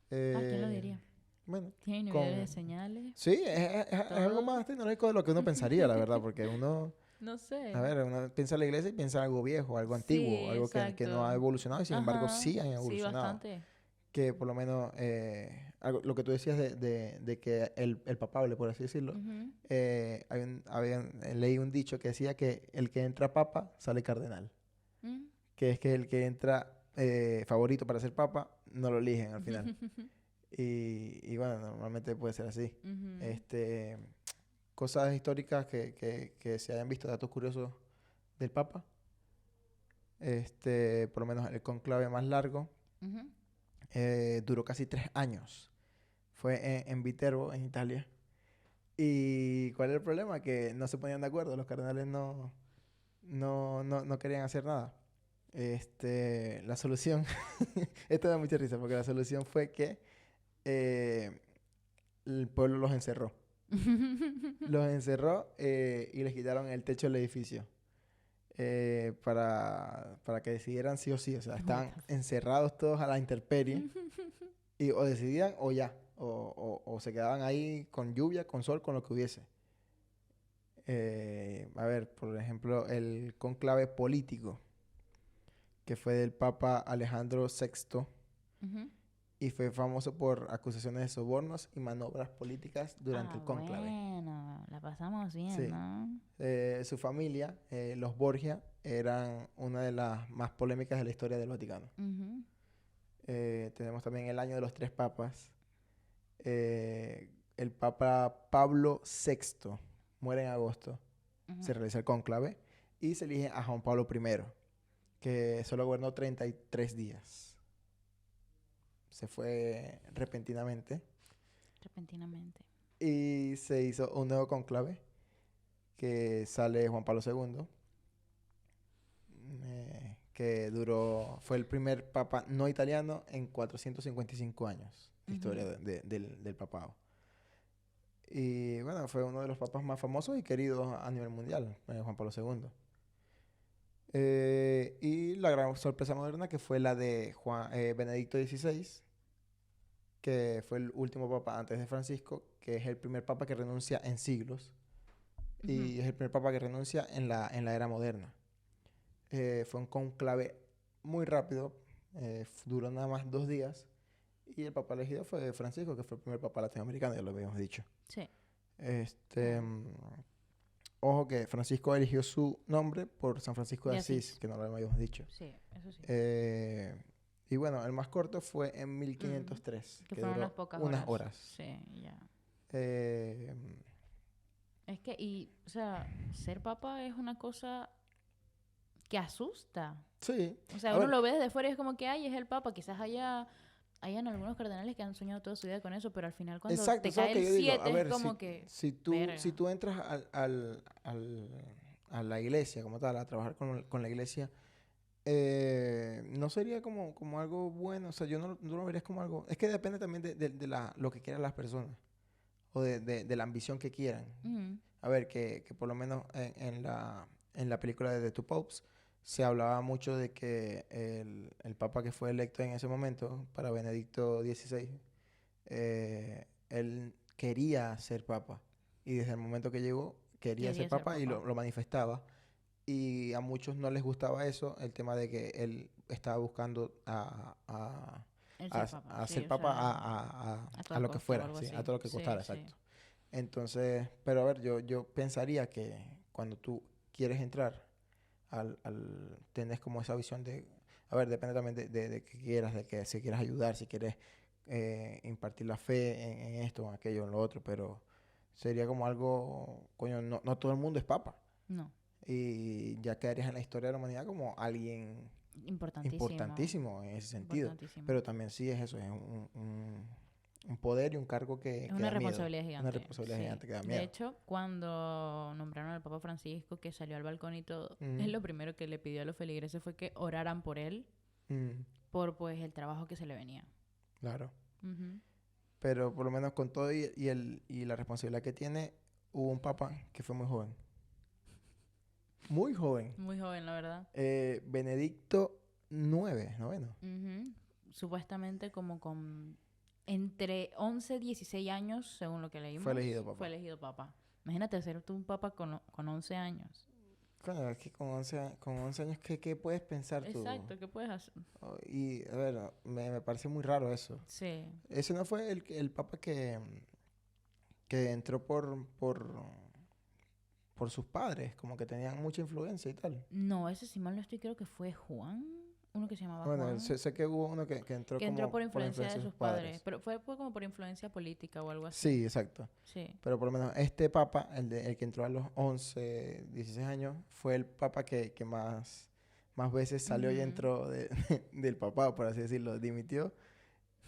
¿Quién lo Eh, diría? bueno, Tiene inhibidores de con... señales, Sí, es algo todo. más tecnológico de lo que uno pensaría, la verdad, porque No a sé. ver, uno piensa en la iglesia y piensa en algo viejo, algo antiguo, Sí, algo que no ha exacto. evolucionado y sin embargo Ajá, sí han sí, evolucionado. bastante. Que por lo menos lo que tú decías de que el papable, por así decirlo, Ujú. leí un dicho que decía que el que entra papa sale cardenal, Mm. que es que el que entra favorito para ser papa no lo eligen al final. Y bueno, normalmente puede ser así. Ujú. Este, cosas históricas que se hayan visto, datos curiosos del papa. Por lo menos el conclave más largo Ujú. duró casi 3 años. Fue en Viterbo, en Italia. ¿Y cuál era el problema? Que no se ponían de acuerdo. Los cardenales no querían hacer nada. La solución, esto da mucha risa porque la solución fue que eh, el pueblo los encerró. Los encerró y les quitaron el techo del edificio para que decidieran sí o sí. O sea, What estaban the encerrados todos a la intemperie y o decidían o ya. O se quedaban ahí con lluvia, con sol, con lo que hubiese. A ver, por ejemplo, el conclave político, que fue del Papa Alejandro VI Ujú. y fue famoso por acusaciones de sobornos y manobras políticas durante Ah, el cónclave. bueno, la pasamos bien, Sí. ¿no? Su familia, los Borgia, eran una de las más polémicas de la historia del Vaticano. Ujú, Tenemos también el año de los tres papas. El Papa Pablo VI muere en agosto. ujú. Se realiza el cónclave y se elige a Juan Pablo I, que solo gobernó 33 días. Se fue repentinamente Repentinamente. y se hizo un nuevo cónclave que sale Juan Pablo II, fue el primer papa no italiano en 455 años de Ujú. historia del papado. Y bueno, fue uno de los papas más famosos y queridos a nivel mundial, Juan Pablo II. Y la gran sorpresa moderna que fue la de Benedicto XVI, que fue el último papa antes de Francisco, que es el primer papa que renuncia en siglos y es el primer papa que renuncia en la era moderna. Fue un conclave muy rápido, duró nada más 2 días y el papa elegido fue Francisco, que fue el primer papa latinoamericano, ya lo habíamos dicho. Sí. Este, ojo que Francisco eligió su nombre por San Francisco de De Asís, Asís. que no lo habíamos dicho. Sí, eso sí. Y bueno, el más corto fue en 1503, Que que fueron duró unas pocas unas horas. horas. Sí, ya. Eh, Es que, o sea, ser papa es una cosa que asusta. sí, O sea, a uno ver, lo ve desde fuera y es como que, ay, es el papa. Quizás hayan algunos cardenales que han soñado toda su vida con eso, pero al final cuando exacto, te eso es cae lo que el yo digo. 7 A ver, es como que, si verga. tú entras a la iglesia como tal, a trabajar con la iglesia, no sería como algo bueno. O sea, yo no lo vería como algo. Es que depende también de lo que quieran las personas o de la ambición que quieran. Ujú. A ver, que por lo menos en la película de The Two Popes se hablaba mucho de que el papa que fue electo en ese momento, para Benedicto XVI, él quería ser papa. Y desde el momento que llegó, quería ser Quería ser papa y papa. lo manifestaba. Y a muchos no les gustaba eso, el tema de que él estaba buscando El ser papa, a sí, ser o papa sea, a a toda lo que costa o fuera, algo sí, a así. todo lo que Sí, costara, sí. exacto. Entonces, pero a ver, yo pensaría que cuando tú quieres entrar, tenés como esa visión de, a ver, depende también de que quieras, de que si quieres ayudar, si quieres impartir la fe en esto, en aquello, en lo otro, pero sería como algo, coño, no todo el mundo es papa. No, Y ya quedarías en la historia de la humanidad como alguien importantísimo. importantísimo en ese sentido. Importantísimo. Pero también sí es eso, es un poder y un cargo Es que una da miedo. responsabilidad Una gigante. responsabilidad Sí. gigante que da De miedo. hecho, cuando nombraron al Papa Francisco, que salió al balcón y todo, Mm, es lo primero que le pidió a los feligreses fue que oraran por él, mm, por pues el trabajo que se le venía. claro. Ujú. Pero por lo menos con todo y la responsabilidad que tiene, hubo un papa que fue muy joven. Muy joven. Muy joven, la verdad. Benedicto noveno. Ujú. Supuestamente como con entre 11 y 16 años, según lo que leímos, Fue elegido papa. fue elegido papa. Imagínate ser tú un papa con 11 años. Claro, es que con 11 años, ¿qué puedes pensar tú? Exacto, ¿qué puedes hacer? Y, a ver, me parece muy raro eso. Sí. Ese no fue el papa que entró por sus padres, como que tenían mucha influencia y tal. No, ese si mal no estoy, creo que fue Juan. Uno que se llamaba Bueno, Juan. sé que hubo uno que entró Que como entró por influencia de de sus padres. Pero fue como por influencia política o algo así. Sí, exacto. Sí. Pero por lo menos este papa, el que entró a los 11, 16 años, fue el papa que más veces salió y Ujú. entró del papado, por así decirlo, dimitió.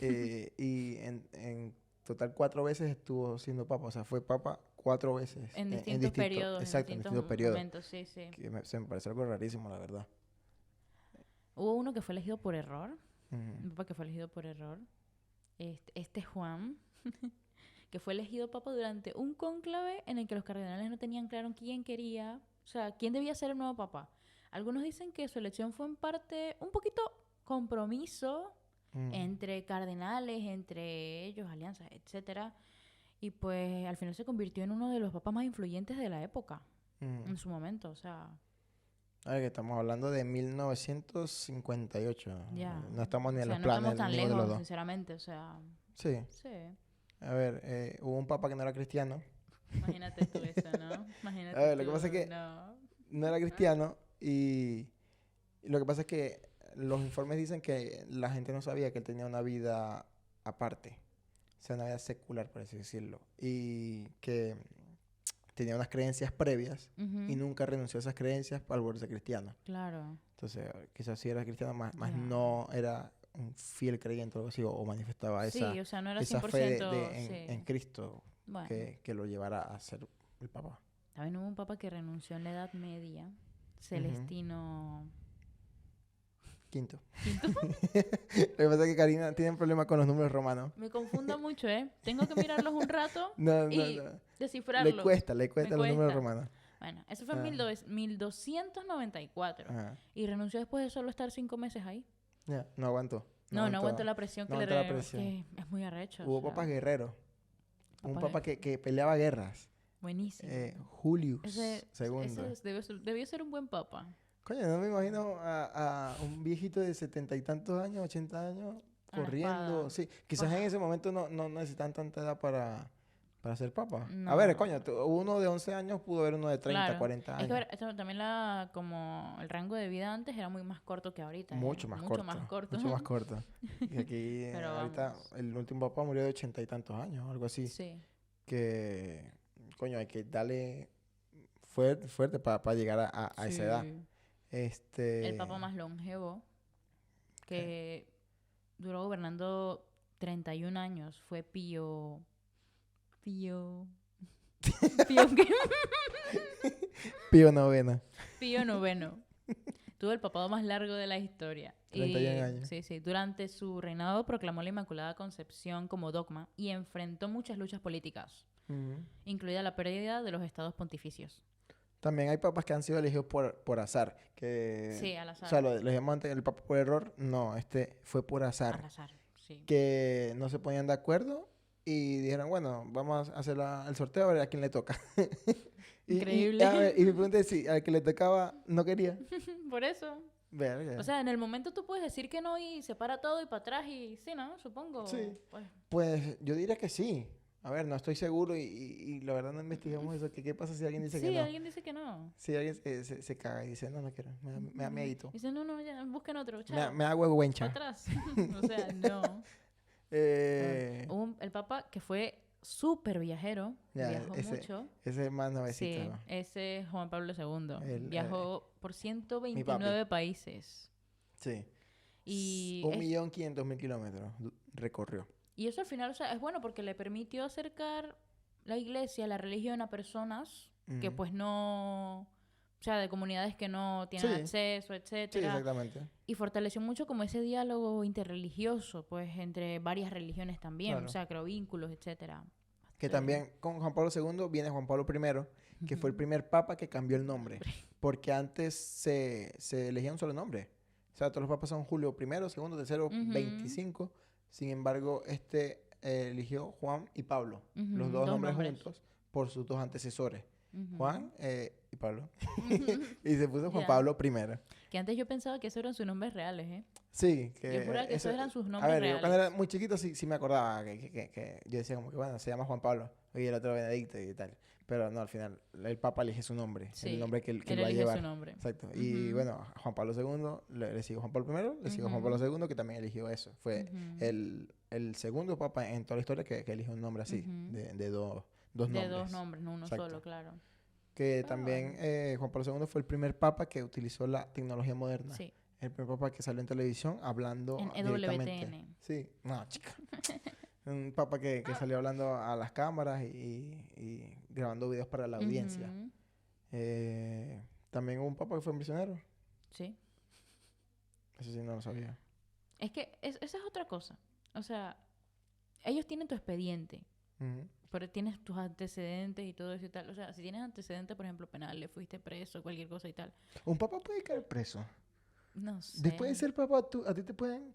Y en total 4 veces estuvo siendo papa. O sea, fue papa 4 veces. En distintos periodos, Exacto, en en distintos distintos periodos. momentos, sí, sí. Se me parece algo rarísimo, la verdad. Hubo uno que fue elegido por error. Un Ujú. papa que fue elegido por error. Este Juan, que fue elegido papa durante un cónclave en el que los cardenales no tenían claro quién quería, o sea, quién debía ser el nuevo papa. Algunos dicen que su elección fue en parte un poquito compromiso Mm, entre cardenales, entre ellos, alianzas, etcétera. Y pues al final se convirtió en uno de los papas más influyentes de la época, mm. en su momento, o sea, A ver, que estamos hablando de 1958. ya. No estamos ni O en sea, los no estamos planes tan ninguno de los lejos, dos. sinceramente, o sea, Sí. sí. A ver, hubo un papa que no era cristiano. Imagínate tú eso, ¿no? A Imagínate ver, lo tú, que pasa es que no. no era cristiano y lo que pasa es que los informes dicen que la gente no sabía que él tenía una vida aparte. O sea, una vida secular, por así decirlo. Y que tenía unas creencias previas Ujú. y nunca renunció a esas creencias al volverse cristiano. Claro, Entonces, quizás sí era cristiano, más ya. no era un fiel creyente o algo así, o manifestaba Sí, o sea, no era esa 100%, fe en sí. Cristo Bueno, que lo llevara a ser el Papa. también hubo un papa que renunció en la Edad Media, Ujú. Celestino Quinto. V. Lo que pasa es que Karina tiene un problema con los números romanos. Me confundo mucho, ¿eh? Tengo que mirarlos un rato No, y no. descifrarlos. Le cuesta los números cuesta. romanos. Bueno, eso fue en Ah. 1294. Ajá. Y renunció después de solo estar 5 meses ahí. Ya, no aguantó. No aguantó la presión no que aguantó la presión. que es muy arrecho. Hubo o sea, papas guerreros. Hubo un papá papa que peleaba guerras. buenísimo. Julius Ese II. debió ser un buen papa. Coño, no me imagino a un viejito de 70 y tantos años, 80 años, Con la corriendo. espada. Sí, quizás Buah. en ese momento no necesitan tanta edad para ser papa. A No. ver, coño, uno de 11 años pudo haber uno de 30, Claro. 40 Es que a años. ver, también como el rango de vida antes era muy más corto que ahorita. Mucho más corto. Más corto. Mucho más corto. Y aquí, Pero ahorita, vamos. el último papa murió de 80 y tantos años, algo así. Sí. Que, coño, hay que darle fuerte para llegar a esa edad. Sí. Este... El papa más longevo que duró gobernando 31 años fue Pío. ¿Qué? Pío novena. Pío noveno. Tuvo el papado más largo de la historia. 31 años. Sí, sí. Durante su reinado proclamó la Inmaculada Concepción como dogma y enfrentó muchas luchas políticas, Ujú. incluida la pérdida de los estados pontificios. También hay papas que han sido elegidos por azar. Que, Sí, al o azar. sea, lo llamamos antes el papa por error. No, fue por azar. Al azar, sí. Que no se ponían de acuerdo y dijeron, bueno, vamos a hacer el sorteo a ver a quién le toca. Increíble. Y me pregunté si al que le tocaba no quería. Por eso. Verga. O sea, en el momento tú puedes decir que no y se para todo y para atrás y sí, ¿no? Supongo. Sí. Pues, Pues yo diría que sí. A ver, no estoy seguro y la verdad no investigamos eso. ¿Qué pasa si alguien dice que sí, no? alguien dice que no. Si alguien se caga y dice, no quiero, me da miedito. Dice, no, ya, busquen otro, Me chao. da Para huehuencha. atrás. O sea, no. Hubo el Papa que fue súper viajero, Ya, viajó mucho. ese es más nuevecito, Sí, ¿no? ese es Juan Pablo II. El, Viajó por mi 129 países. Sí. Y, 1.500.000 kilómetros recorrió. y eso al final, o sea, es bueno porque le permitió acercar la iglesia, la religión a personas que Ujú. pues no, o sea, de comunidades que no tienen Sí. acceso, Sí, etcétera. exactamente. Y fortaleció mucho como ese diálogo interreligioso, pues entre varias religiones también, Claro. o sea, creó vínculos, etcétera. Que Sí. también con Juan Pablo II viene Juan Pablo I, que fue el primer papa que cambió el nombre. Porque antes se elegía un solo nombre. O sea, todos los papas son Julio I, segundo, tercero, Ujú. 25. Sin embargo, eligió Juan y Pablo. Ujú, Los dos dos nombres nombres. juntos por sus dos antecesores. Ujú. Juan y Pablo. Ujú. Y se puso Juan Ya. Pablo I. Que antes yo pensaba que esos eran sus nombres reales, ¿eh? Sí, que Yo juraba que esos eran sus a nombres ver, reales. yo cuando era muy chiquito sí me acordaba que yo decía como que bueno, se llama Juan Pablo y el otro Benedicto y tal. Pero no, al final el Papa elige su nombre, Sí, el nombre que él él va a elige llevar. su nombre. Exacto. Y Ujú. bueno, a Juan Pablo II le siguió Juan Pablo I, le siguió Juan Pablo Ujú. II que también eligió eso. Fue Ujú. el segundo Papa en toda la historia que eligió un nombre así, Ujú. de dos De nombres. dos nombres, no uno Exacto. solo, claro. Que Ah, también bueno. Juan Pablo II fue el primer Papa que utilizó la tecnología moderna. Sí, El primer papa que salió en televisión hablando en directamente. EWTN. Sí, no, chica. Un papa que salió hablando a las cámaras y grabando videos para la audiencia. Ujú. También hubo un papa que fue misionero. Sí. Eso sí no lo sabía. Es que esa es otra cosa. O sea, ellos tienen tu expediente, Ujú. pero tienes tus antecedentes y todo eso y tal. O sea, si tienes antecedentes, por ejemplo, penales, fuiste preso, cualquier cosa y tal. Un papa puede caer preso. No sé. Después de ser papa, a ti te pueden,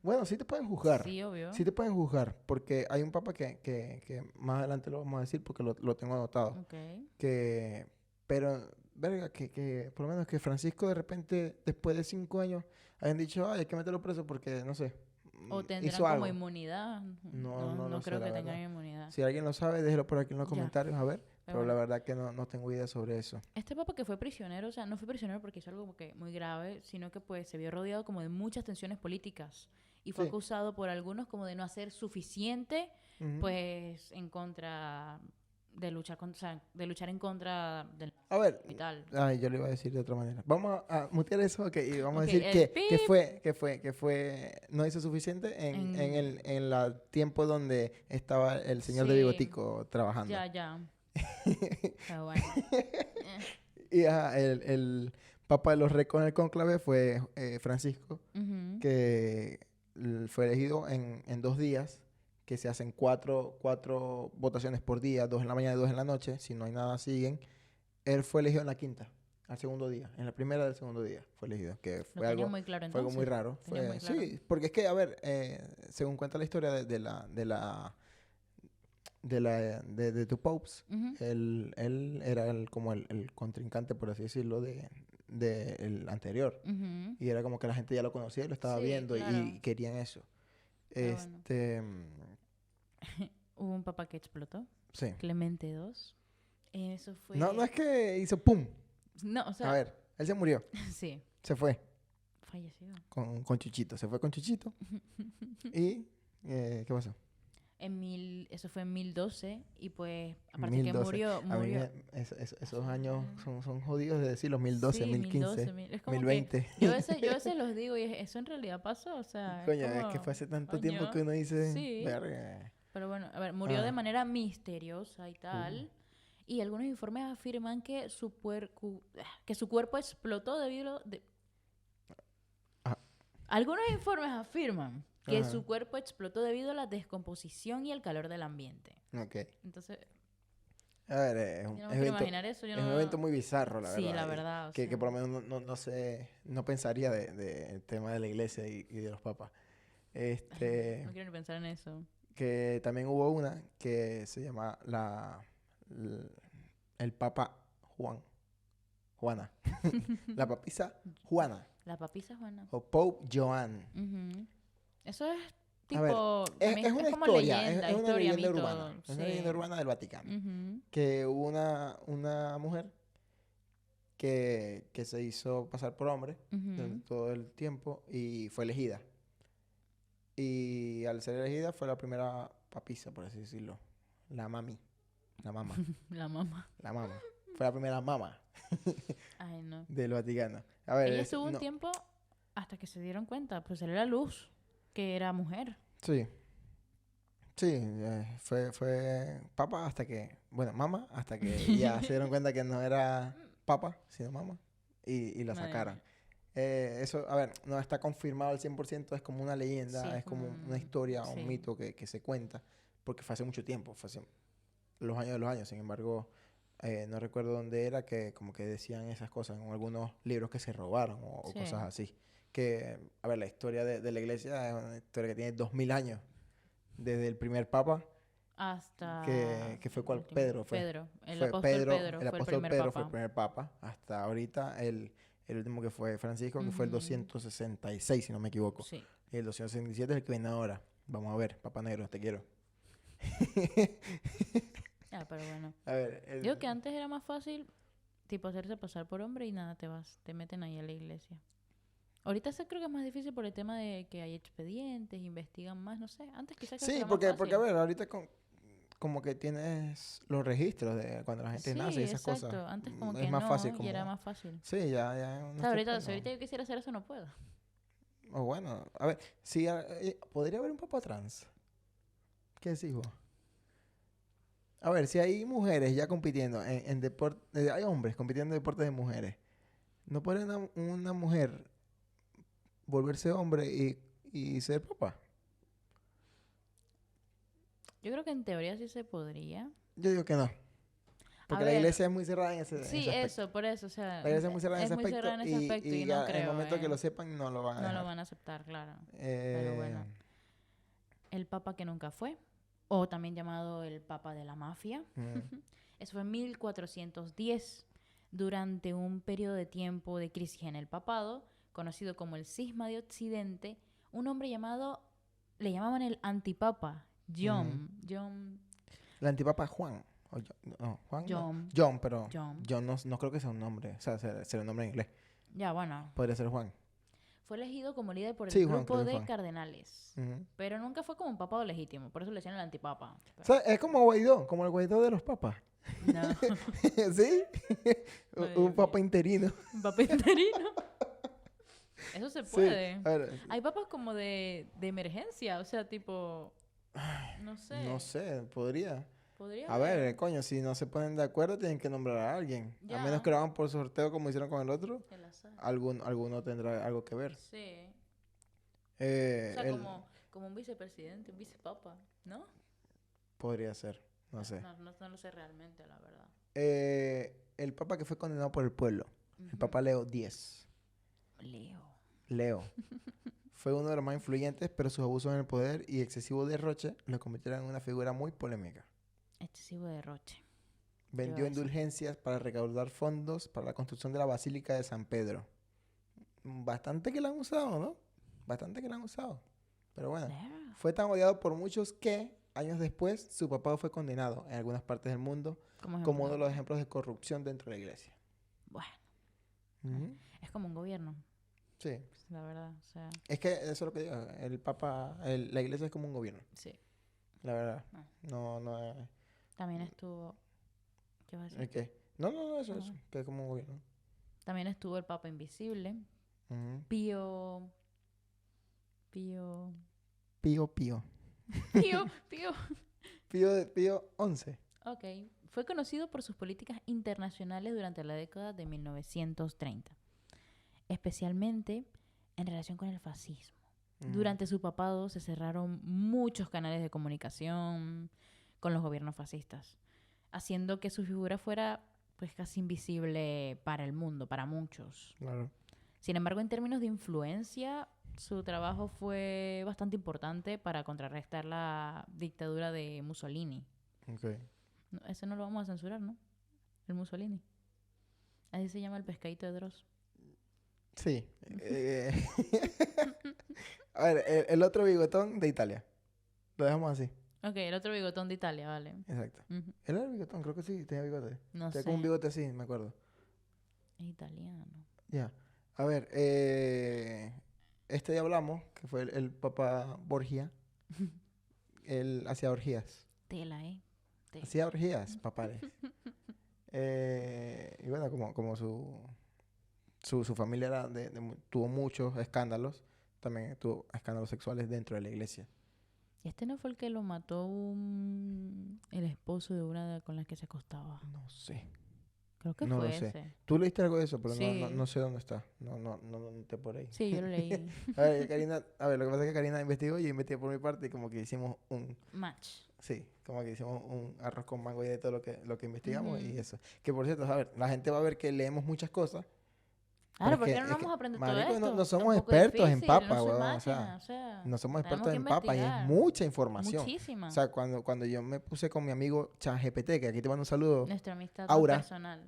bueno, sí te pueden juzgar. Sí, obvio. Sí te pueden juzgar, porque hay un papa que más adelante lo vamos a decir porque lo tengo anotado. Ok. Pero, verga, que por lo menos que Francisco de repente, después de 5 años, hayan dicho, ay, hay que meterlo preso porque, no sé, O tendrán hizo como algo. inmunidad. No lo sé, creo la que verdad. tengan inmunidad. Si alguien lo sabe, déjelo por aquí en los Ya. comentarios, a ver. Pero la bueno. verdad que no tengo idea sobre eso. Este papa que fue prisionero, o sea, no fue prisionero porque hizo algo como que muy grave, sino que pues se vio rodeado como de muchas tensiones políticas y fue Sí. acusado por algunos como de no hacer suficiente, Ujú. pues en contra de luchar contra, o sea, de luchar en contra del A ver, hospital. ay, yo lo iba a decir de otra manera. Vamos a mutear eso, ok, y vamos Ok, a decir el que fue, no hizo suficiente en En- el tiempo donde estaba el señor de Sí. Bigotico trabajando. Ya. Pero bueno. Y ajá, el papa de los récords en el cónclave fue Francisco, Ujú. que fue elegido en 2 días, que se hacen cuatro votaciones por día, 2 en la mañana y 2 en la noche. Si no hay nada, siguen. él fue elegido en la quinta, al segundo día. En la primera del segundo día fue elegido. Que Lo fue tenía algo, muy claro fue algo muy entonces. raro. Tenía muy claro. Sí, porque es que, a ver, según cuenta la historia de tu Popes, Ujú. él era como el contrincante, por así decirlo, de el anterior. Ujú. Y era como que la gente ya lo conocía y lo estaba Sí, viendo claro. y querían eso. Pero bueno. Este, Hubo un papa que explotó. sí. Clemente II. Eso No, no fue... es que hizo pum. No, o A sea... ver, él se murió. Sí. Se fue Falleció. con Chuchito. Se fue con Chuchito. Y, ¿qué pasó? Eso fue en 1012 y pues aparte que 1012. murió, A mí murió. esos años son jodidos de decir los 1012, Sí, 1015, 1012. Es como que 1020. yo a veces los digo y eso en realidad pasó, o sea, es Coño, es que como, fue hace tanto tiempo coño, que uno dice, sí. verga. Pero bueno, a ver, murió de Ah, manera misteriosa y uh, tal. Y algunos informes afirman que que su cuerpo explotó ah, Algunos informes afirman que ajá, su cuerpo explotó debido a la descomposición y el calor del ambiente. ok. Entonces, A ver, es un yo no me quiero imaginar eso, yo es un evento no... muy bizarro, la Sí, verdad. la Y verdad, o que sea... por lo menos no sé, no pensaría del tema de la iglesia y de los papas. No Este, quiero ni pensar en eso. que también hubo una que se llama l- el Papa Juana. La papisa Juana. La papisa Juana. O Pope Joan. Ujú. Eso es A ver, tipo, es también es una como historia, leyenda, es una historia, leyenda urbana. mito, Es una leyenda sí. urbana del Vaticano. Ujú, Que hubo una mujer que se hizo pasar por hombre ujú. durante todo el tiempo y fue elegida. Y al ser elegida fue la primera papisa, por así decirlo. La mami. La mama. La mamá. La mama. Fue la primera mama Ay, no. del Vaticano. A ver, Ella estuvo un no. tiempo hasta que se dieron cuenta, pues salió a la luz que era mujer. Sí. Sí, fue papa hasta que, bueno, mama, hasta que ya se dieron cuenta que no era papa, sino mama, y la Madre sacaron. mía. Eso, a ver, no está confirmado al 100%, es como una Sí, leyenda, es es como como una historia, un sí. mito que se cuenta, porque fue hace mucho tiempo, fue hace los años de los años. Sin embargo, no recuerdo dónde era que como que decían esas cosas en algunos libros que se robaron o Sí. cosas así. Que, a ver, la historia de la iglesia es una historia que tiene 2000 años, desde el primer papa, Hasta que fue el cual último. Pedro fue. Pedro. El Fue apóstol Pedro, Pedro el fue el apóstol primer Pedro fue el papa. primer papa. Hasta ahorita el último que fue Francisco, que fue el Ujú. 266, si no me equivoco. Sí. Y el 267 es el que viene ahora. Vamos a ver, Papa Negro, te quiero. Ah, pero bueno. A ver, Digo que antes era más fácil, tipo, hacerse pasar por hombre y nada, te meten ahí a la iglesia. Ahorita se creo que es más difícil por el tema de que hay expedientes, investigan más, no sé. Antes quizás creo que sí, era más porque a fácil. ver, ahorita como que tienes los registros de cuando la gente nace y Sí, esas cosas. exacto. Antes como Es que más fácil no, y era como... más fácil. Sí, ya en O sea, nuestro país si no. ahorita yo quisiera hacer eso, no puedo. O bueno, a ver, sí, podría haber un papa trans. ¿Qué decís vos? A ver, si hay mujeres ya compitiendo en deporte, hay hombres compitiendo en deportes de mujeres, ¿no puede una mujer volverse hombre y ser papá? Yo creo que en teoría sí se podría. Yo digo que no, A porque la ver, iglesia es muy cerrada en sí, ese aspecto. eso, por eso, o sea, La iglesia es muy cerrada en es ese muy cerrada aspecto en ese aspecto y y no ya en el creo, momento que lo sepan no lo van a no lo dejar. van a aceptar, claro. Pero Eh, bueno, el papa que nunca fue, o también llamado el papa de la mafia, mm, eso fue en 1410, durante un periodo de tiempo de crisis en el papado, conocido como el Cisma de Occidente, un hombre le llamaban el antipapa, ujú. John, El antipapa Juan. No, Juan no. John, John, pero John. John no creo que sea un nombre. O sea, se le nombra en inglés. Ya, bueno, Podría ser Juan. fue elegido como líder por el Sí, Juan, creo grupo que es de Juan. cardenales, Ujú. pero nunca fue como un papado legítimo, por eso le decían el antipapa. O sea, es como Guaidó, como el Guaidó de los papas. No, ¿Sí? ay, Un Dios mío. papa interino. Un papa interino. Eso se Sí. puede. A ver, Hay papas como de emergencia, o sea, tipo, no no sé, sé, podría. podría A ver, haber. coño, si no se ponen de acuerdo, tienen que nombrar a alguien. A menos Ya, que lo hagan por sorteo como hicieron con el otro, el azar. alguno tendrá algo que ver. Sí. O Eh, sea, él como un vicepresidente, un vicepapa, ¿no? podría ser, no sé. No lo sé realmente, la verdad. El papa que fue condenado por el pueblo. El Ujú. Papa Leo X. Leo. Leo. Fue uno de los más influyentes, pero sus abusos en el poder y excesivo derroche lo convirtieron en una figura muy polémica. Excesivo derroche. Vendió eso. indulgencias para recaudar fondos para la construcción de la Basílica de San Pedro. Bastante que la han usado, ¿no? Bastante que la han usado. Pero bueno, Claro. fue tan odiado por muchos que años después su papá fue condenado en algunas partes del mundo Como como ejemplo. uno de los ejemplos de corrupción dentro de la iglesia. Bueno, Ujú. es como un gobierno, Sí. la verdad. O sea, Es que eso es lo que digo. El papa, la iglesia es como un gobierno. sí. La verdad. Ah. No es... También estuvo. ¿Qué vas a ¿El decir? qué? No, eso, Ah. eso. Que es como un gobierno. También estuvo el Papa Invisible. Ujú. Pío. Pío. Pío Pío. Pío. Pío. Pío 11. Ok. Fue conocido por sus políticas internacionales durante la década de 1930, especialmente en relación con el fascismo. Durante su papado se cerraron muchos canales de comunicación con los gobiernos fascistas, haciendo que su figura fuera pues casi invisible para el mundo, para muchos. Claro. Sin embargo, en términos de influencia, su trabajo fue bastante importante para contrarrestar la dictadura de Mussolini. Ok. No, ese no lo vamos a censurar, ¿no? El Mussolini. Así se llama el pescadito de Dross. Sí. A ver, el otro bigotón de Italia. Lo dejamos así. Ok, el otro bigotón de Italia, vale. Exacto. Ujú. Él era el bigotón, creo que sí, tenía bigote. No Tenía sé, como un bigote así, me acuerdo. es italiano. Ya. A ver, este ya hablamos, que fue el Papa Borgia. Él hacía orgías. Tela, ¿eh? Tela. Hacía orgías, papales. Y bueno, como su familia era tuvo muchos escándalos, también tuvo escándalos sexuales dentro de la iglesia. ¿Y este no fue el que lo mató el esposo de una con la que se acostaba? No sé. Creo que No fue lo sé. ese. Tú leíste algo de eso, pero Sí. no sé dónde está. No noté por ahí. Sí, yo lo leí. A ver, Karina, lo que pasa es que Karina investigó y yo investigué por mi parte y como que hicimos Match. sí, como que hicimos un arroz con mango y de todo lo que investigamos y Ujú. eso. Que por cierto, a ver, la gente va a ver que leemos muchas cosas, pero Claro, ¿por qué no vamos a aprender todo marico, esto? no somos Tampoco es expertos en difícil, papa, no soy weón, máquina, o sea, no somos tenemos expertos que en papa y es investigar. mucha información. Muchísima. O sea, cuando yo me puse con mi amigo ChatGPT, que aquí te mando un saludo, Nuestra amistad Aura. más personal.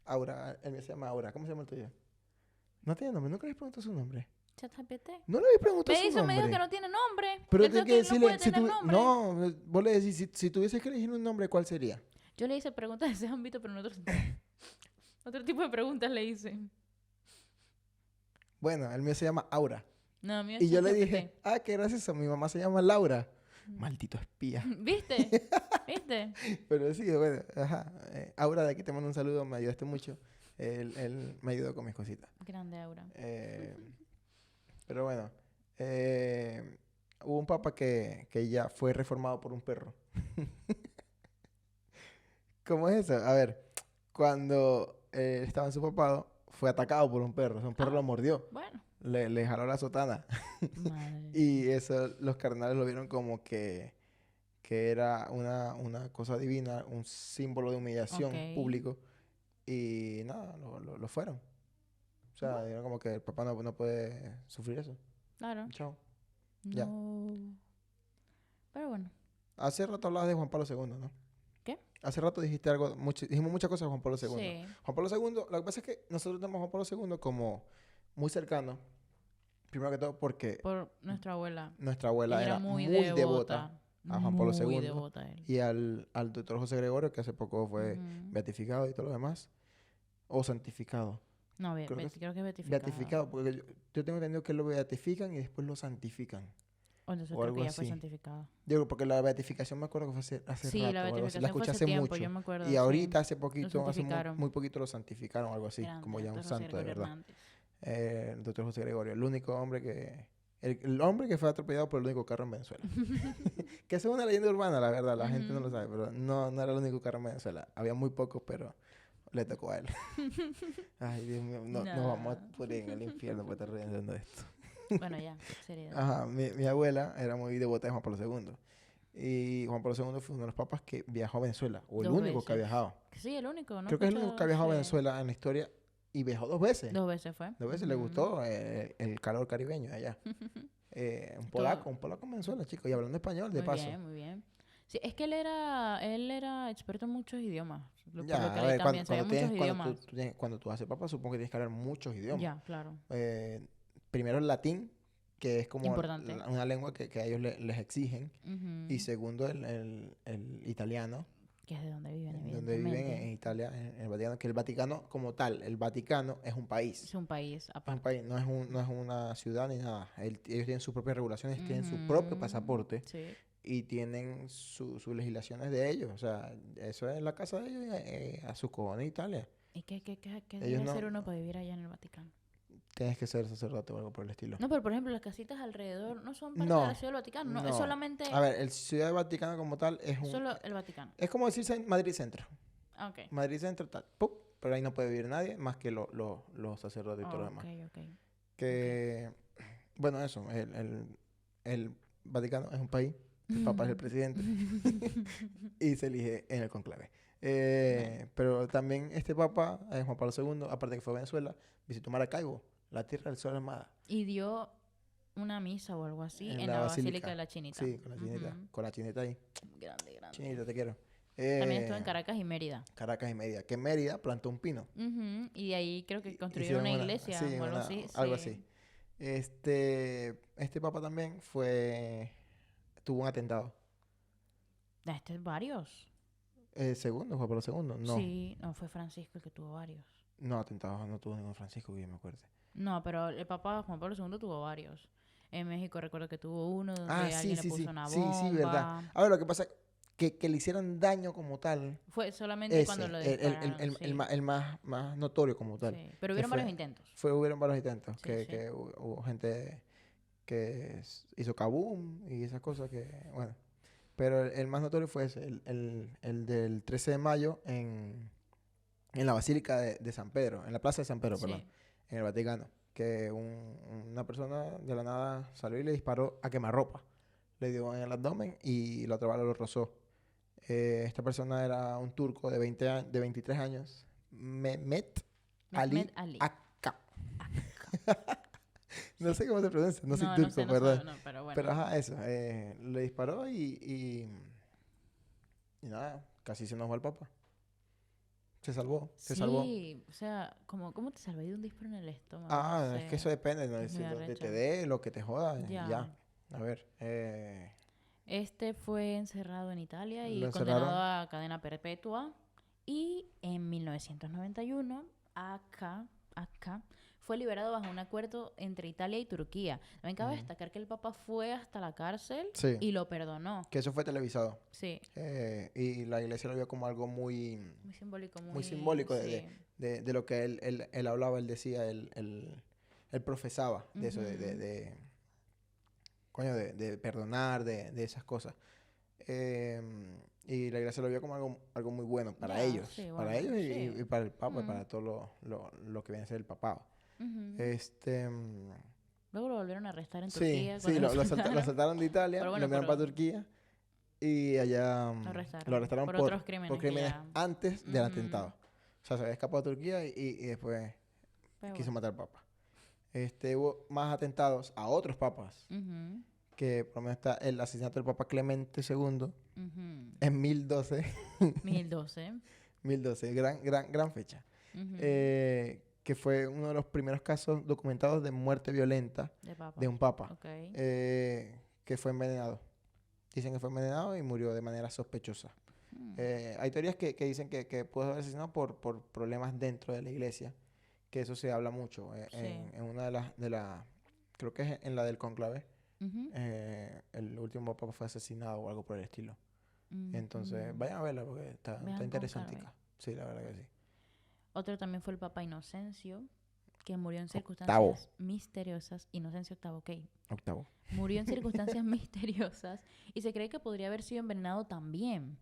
Aura, él se llama Aura, ¿cómo se llama el tuyo? No tiene nombre, nunca le preguntó su nombre. ChatGPT. No le preguntó Me su hizo, me dijo nombre. que no tiene nombre. Pero Él tienes dijo que que no decirle, puede tener nombre. no, vos le decís, si tuvieses que elegir un nombre, ¿cuál sería? Yo le hice preguntas de ese ámbito, pero en otro tipo de preguntas le hice. Bueno, el mío se llama Aura. No, mío Y es yo le ChatGPT. dije, qué gracioso, mi mamá se llama Laura. Maldito espía. ¿Viste? ¿Viste? Pero sí, bueno, ajá. Aura, de aquí te mando un saludo, me ayudaste mucho. Él me ayudó con mis cositas. Grande Aura. Pero bueno, hubo un papa que ya fue reformado por un perro. ¿Cómo es eso? A ver, cuando estaba en su papado, fue atacado por un perro. O sea, un perro Ah. lo mordió, Bueno. le jaló la sotana. Madre. Y eso los cardenales lo vieron como que era una cosa divina, un símbolo de humillación Ok. público. Y nada, lo fueron. O sea, dijeron como que el papá no puede sufrir eso. Claro. Chao. Ya. No. Pero bueno. Hace rato hablabas de Juan Pablo II, ¿no? ¿Qué? Hace rato dijiste algo, dijimos muchas cosas de Juan Pablo II. Sí. Juan Pablo II, lo que pasa es que nosotros tenemos a Juan Pablo II como muy cercano. Primero que todo porque Por nuestra abuela. nuestra abuela Ella era muy devota a Juan Pablo Muy II. devota a él. Y al doctor José Gregorio, que hace poco fue Ujú. beatificado y todo lo demás. O santificado. No, Creo que creo que es beatificado. Beatificado, porque yo tengo entendido que lo beatifican y después lo santifican. O entonces o creo algo que ya fue así. santificado. Yo creo porque la beatificación me acuerdo que fue hace Sí, rato. la o algo así. beatificación La fue escuché hace hace tiempo, mucho. yo me acuerdo. Y sí. ahorita hace poquito, hace santificaron. muy poquito lo santificaron o algo así, Grande, como ya un doctor José santo de Gregorio verdad. Hernández. El doctor José Gregorio, el único hombre que... El hombre que fue atropellado por el único carro en Venezuela. Que eso es una leyenda urbana, la verdad. La gente no lo Ujú. sabe, pero no era el único carro en Venezuela. Había muy pocos, pero le tocó a él. Ay, Dios mío, nos vamos a No. pudrir en el infierno por estar riendo de esto. Bueno, ya, seriedad. Ajá, mi abuela era muy devota de Juan Pablo II. Y Juan Pablo II fue uno de los papas que viajó a Venezuela, o el Dos único que ha veces. viajado. Sí, el único, ¿no? Creo que es el único que ha viajado a Sí. Venezuela en la historia y viajó 2 veces. 2 veces fue. 2 veces le Ujú. gustó el calor caribeño de allá. Todo. Un polaco en Venezuela, chicos, y hablando español, de Muy paso. bien, muy bien. Sí, es que él era experto en muchos idiomas. Por lo Ya, que a leí ver, también, sabía muchos idiomas. cuando tú haces papa, supongo que tienes que hablar muchos idiomas. Ya, claro. Primero el latín, que es como Importante. una lengua que a ellos les exigen. Y Ujú. segundo, el italiano, Que es de donde viven, donde viven evidentemente. en Italia, en el Vaticano, que el Vaticano como tal, el Vaticano es un país. Es un país Es un aparte. país, no es una ciudad ni nada. Ellos tienen sus propias regulaciones, tienen su propio Ujú. pasaporte Sí. y tienen sus legislaciones de ellos. O sea, eso es la casa de ellos a sus cojones Italia. ¿Y qué Ellos debe no, hacer uno para vivir allá en el Vaticano? tienes que ser sacerdote o algo por el estilo. No, pero por ejemplo, las casitas alrededor no son parte de la No, ciudad del Vaticano, no. Es no. solamente A ver, el Ciudad del Vaticano como tal solo el Vaticano. es como decirse Madrid Centro. Ah, ok. Madrid Centro tal, ¡pup! Pero ahí no puede vivir nadie más que los sacerdotes y todo lo demás. Ok. Que, bueno, eso, el Vaticano es un país, el Papa es el presidente y se elige en el conclave. Bueno. Pero también este Papa, Juan Pablo II, aparte que fue a Venezuela, visitó Maracaibo, la tierra del sol armada, Y dio una misa o algo así en en la la Basílica basílica. de la Chinita. Sí, con la chinita ahí. Grande. Chinita, te quiero. También estuvo en Eh, Caracas y Mérida. Caracas y Mérida. Que Mérida plantó un pino. Y de ahí creo que construyeron Hicieron una una, iglesia sí, o algo así. algo Sí. así. Este papa también tuvo un atentado. Varios. Segundo, Juan Pablo II. No, Sí, no, fue Francisco el que tuvo varios. no atentado, no tuvo ningún Francisco, que yo me acuerde. No, pero el Papa Juan Pablo II tuvo varios. En México recuerdo que tuvo uno Ah, donde sí, alguien le sí, puso sí, una sí, verdad. bomba. A ver, lo que pasa que le hicieron daño como tal, Fue solamente cuando lo dispararon, sí. el más notorio como tal. Sí. Pero Que hubieron varios intentos. hubieron varios intentos, Sí, sí. que hubo gente que hizo kaboom y esas cosas que, bueno. Pero el más notorio fue ese, el del 13 de mayo en la Basílica de San Pedro, en la Plaza de San Pedro, perdón, Sí. en el Vaticano, que una persona de la nada salió y le disparó a quemarropa. Le dio en el abdomen y la otra bala lo rozó. Esta persona era un turco de 23 años, Mehmet Ali Mehmet Ali. Akka. No sé cómo se pronuncia, no soy No, turco, no sé, ¿verdad? no, pero bueno. Pero ajá, eso. Le disparó y nada, casi se nos va el Papa. Se salvó. Sí, o sea, ¿cómo te salvaste de un disparo en el estómago? Ah, No es que sé. eso depende, ¿no? Es Si muy donde te arrecho. dé, lo que te joda, Ya. ya. A ver, Este fue encerrado en Italia y lo condenado encerraron. a cadena perpetua. Y en 1991, acá, fue liberado bajo un acuerdo entre Italia y Turquía. También cabe Ujú. destacar que el Papa fue hasta la cárcel Sí, y lo perdonó. que eso fue televisado. Sí, Y la iglesia lo vio como algo muy, muy simbólico, muy simbólico sí. de lo que él hablaba, él decía, él profesaba de eso, Ujú. coño, de perdonar, de esas cosas. Y la iglesia lo vio como algo muy bueno para Ya, ellos. sí, Para bueno, ellos sí. y para el Papa, y Mm, para todo lo que viene a ser el papado. ujú. Este, mm, Luego lo volvieron a arrestar en sí, Turquía sí, cuando lo lo soltaron. saltaron de Italia, Pero lo bueno, enviaron para Turquía y allá lo lo arrestaron arrestaron por otros por crímenes que crímenes ya... antes del Ujú. atentado. O sea, se había escapado a Turquía y después Pero quiso bueno. matar al Papa. Hubo más atentados a otros papas, Ujú, que por lo menos está el asesinato del Papa Clemente II ujú. en 1012. 1012. 1012, gran fecha. Ujú. Que fue uno de los primeros casos documentados de muerte violenta De papa. de un papa, Ok. que fue envenenado. Dicen que fue envenenado y murió de manera sospechosa. Mm, Hay teorías que dicen que pudo haber asesinado por problemas dentro de la iglesia, que eso se habla mucho. sí. En una creo que es en la del conclave, Ujú, el último papa fue asesinado o algo por el estilo. Entonces, ujú. vayan a verla porque está Vean Cónclave. interesantica. Sí, la verdad que sí. Otro también fue el Papa Inocencio, que murió en Octavo. circunstancias misteriosas. Inocencio octavo, ok. Octavo. Murió en circunstancias misteriosas y se cree que podría haber sido envenenado también,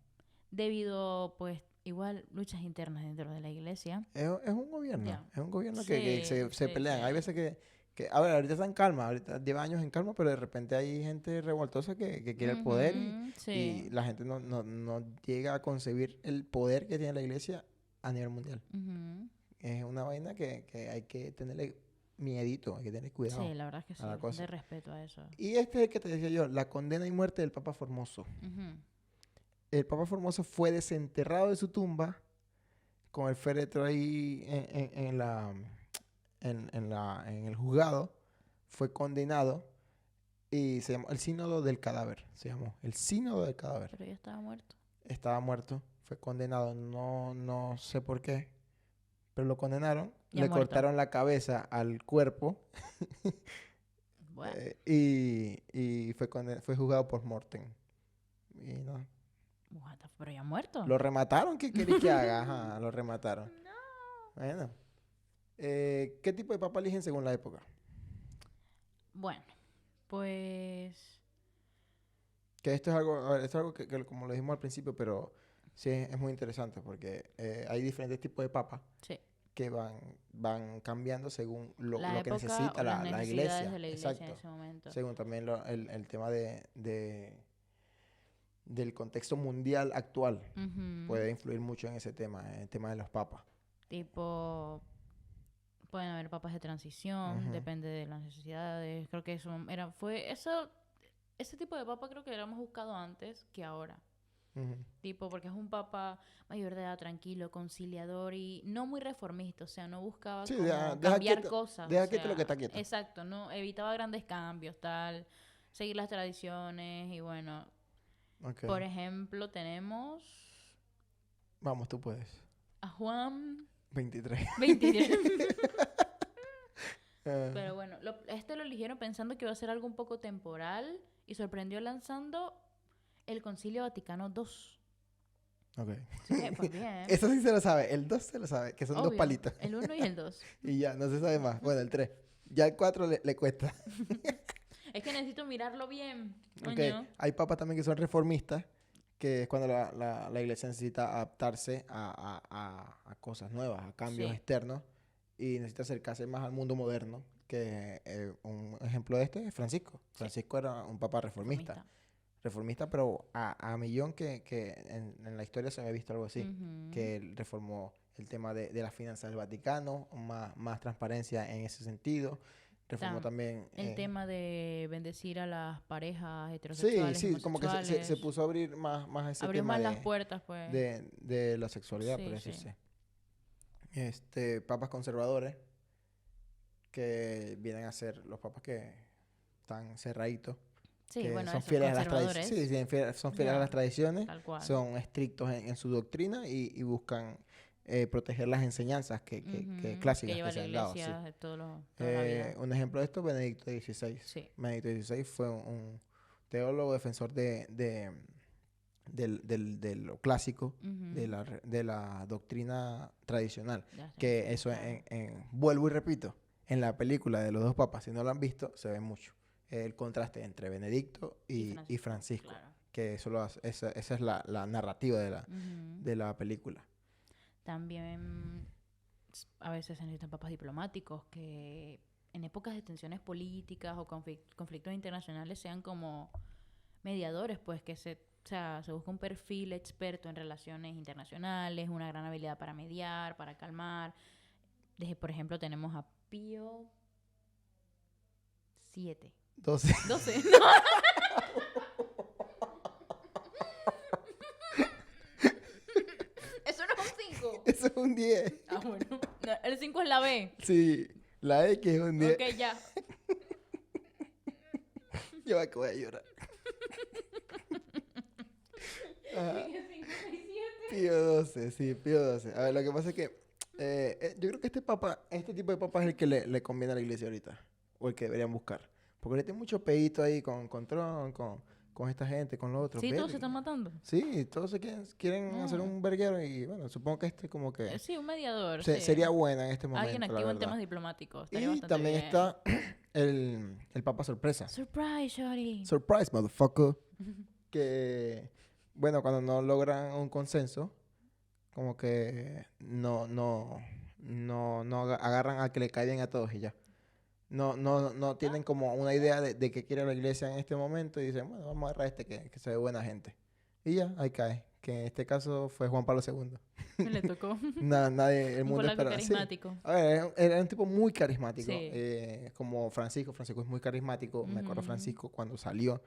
debido, pues, igual luchas internas dentro de la iglesia. Es un gobierno. Ya. Es un gobierno que Sí, se pelean. Hay veces Que, a ver, ahorita está en calma, ahorita lleva años en calma, pero de repente hay gente revoltosa que quiere el poder Ujú, y sí. la gente no llega a concebir el poder que tiene la iglesia a nivel mundial. Ujú. Es una vaina que hay que tenerle miedito, hay que tener Sí, cuidado la verdad es que a sí, la bastante cosa. respeto a eso. Y este es el que te decía yo, la condena y muerte del Papa Formoso. Ujú. El Papa Formoso fue desenterrado de su tumba con el féretro ahí en el juzgado. Fue condenado y se llamó el sínodo del cadáver. Se llamó el sínodo del cadáver. Pero ya estaba muerto. Estaba muerto, fue condenado, no sé por qué, pero lo condenaron. Ya Le muerto. cortaron la cabeza al cuerpo Bueno, y fue juzgado por mortem. Y no. pero ya muerto. Lo remataron, ¿qué querés que haga? Ajá, lo remataron. Bueno. ¿Qué tipo de papa eligen según la época? Bueno, pues Que esto es algo, a ver, esto es algo que como lo dijimos al principio, pero sí es muy interesante porque hay diferentes tipos de papas sí. que van cambiando según La lo que época necesita o las la necesidades iglesia. de la iglesia en Exacto. ese momento. Según también el tema del contexto mundial actual. Ujú. Puede influir mucho en ese tema, en el tema de los papas. Tipo, pueden haber papas de transición, Ujú, depende de las necesidades. Creo que eso, ese tipo de papa creo que lo hemos buscado antes que ahora. ujú. Tipo, porque es un papa mayor de edad, tranquilo, conciliador y no muy reformista, o sea, no buscaba Sí, como deja cambiar quieto, cosas, o deja quieto lo que sea, está quieto. exacto, no evitaba grandes cambios, tal, seguir las tradiciones y bueno, Ok. por ejemplo, tenemos Vamos, tú puedes. a Juan 23. 23. Ah, Pero bueno, este lo eligieron pensando que iba a ser algo un poco temporal y sorprendió lanzando el Concilio Vaticano II. ok. Así que, pues bien, Eso sí se lo sabe. El 2 se lo sabe, que son dos obvio, palitos. el uno y el 2. Y ya, no se sabe más. Bueno, el 3. Ya el 4 le cuesta. Es que necesito mirarlo bien, Ok. coño. Hay papas también que son reformistas, que es cuando la iglesia necesita adaptarse a cosas nuevas, a cambios Sí, externos, y necesita acercarse más al mundo moderno. Que un ejemplo de este es Francisco. sí, Francisco era un papa reformista. reformista. Reformista, pero a millón que en la historia se había visto algo así, Ujú. que él reformó el tema de las finanzas del Vaticano, más transparencia en ese sentido. Reformó también... El tema de bendecir a las parejas sí, heterosexuales y sí, como que se homosexuales. puso a abrir más ese Abrió tema más las puertas, pues. de la sexualidad, por Sí, sí. decirse. Papas conservadores, que vienen a ser los papas que están cerraditos, Sí, que bueno, son esos fieles a las tradiciones. Sí, conservadores. son fieles a Ya, las tradiciones, tal cual. son estrictos en su doctrina y buscan proteger las enseñanzas Que clásicas lleva que se la han dado. Sí. iglesia de toda la vida. Un ejemplo de esto, Benedicto XVI. Sí. Benedicto XVI fue un teólogo defensor de lo clásico, Ujú. de la doctrina tradicional. Ya sé, Que sí, eso, claro. vuelvo y repito, en la película de los dos papas, si no lo han visto, se ve mucho. El contraste entre Benedicto Y y Francisco, Francisco. claro. Que eso esa es la narrativa Ujú. de la película. También a veces se necesitan papas diplomáticos que en épocas de tensiones políticas o conflictos internacionales sean como mediadores, pues o sea, se busca un perfil experto en relaciones internacionales, una gran habilidad para mediar, para calmar. Por ejemplo, tenemos a Pío 7. Entonces, 12. No, eso no es un 5. eso es un 10. Ah, bueno. No, el 5 es la B. Sí, la X es un 10. Ok, ya. Yo que voy a llorar. Ajá. Pío 12, sí, Pío 12. A ver, lo que pasa es que yo creo que este tipo de papa es el que le conviene a la iglesia ahorita. O el que deberían buscar. Porque ahorita hay mucho pedito ahí con Trump, con esta gente, con los otros. Sí, todos se están matando. Sí, todos quieren hacer Mm. un verguero y bueno, supongo que este como que Sí, un mediador, sí. sería buena en este Alguien momento, la activo en temas verdad. diplomáticos. Estaría Y bastante también bien. está el Papa Sorpresa. Surprise, Shorty. Surprise, motherfucker. Que, bueno, cuando no logran un consenso, como que no agarran al que le cae bien a todos y ya. No tienen como una idea de qué quiere la iglesia en este momento y dicen, bueno, vamos a agarrar que se ve buena gente. Y ya, ahí cae. Que en este caso fue Juan Pablo II. Le tocó. Nadie, el Un mundo polaco espera. Sí. carismático. A ver, era un tipo muy carismático. Sí. Como Francisco. Francisco es muy carismático. Me acuerdo Ujú. Francisco cuando salió,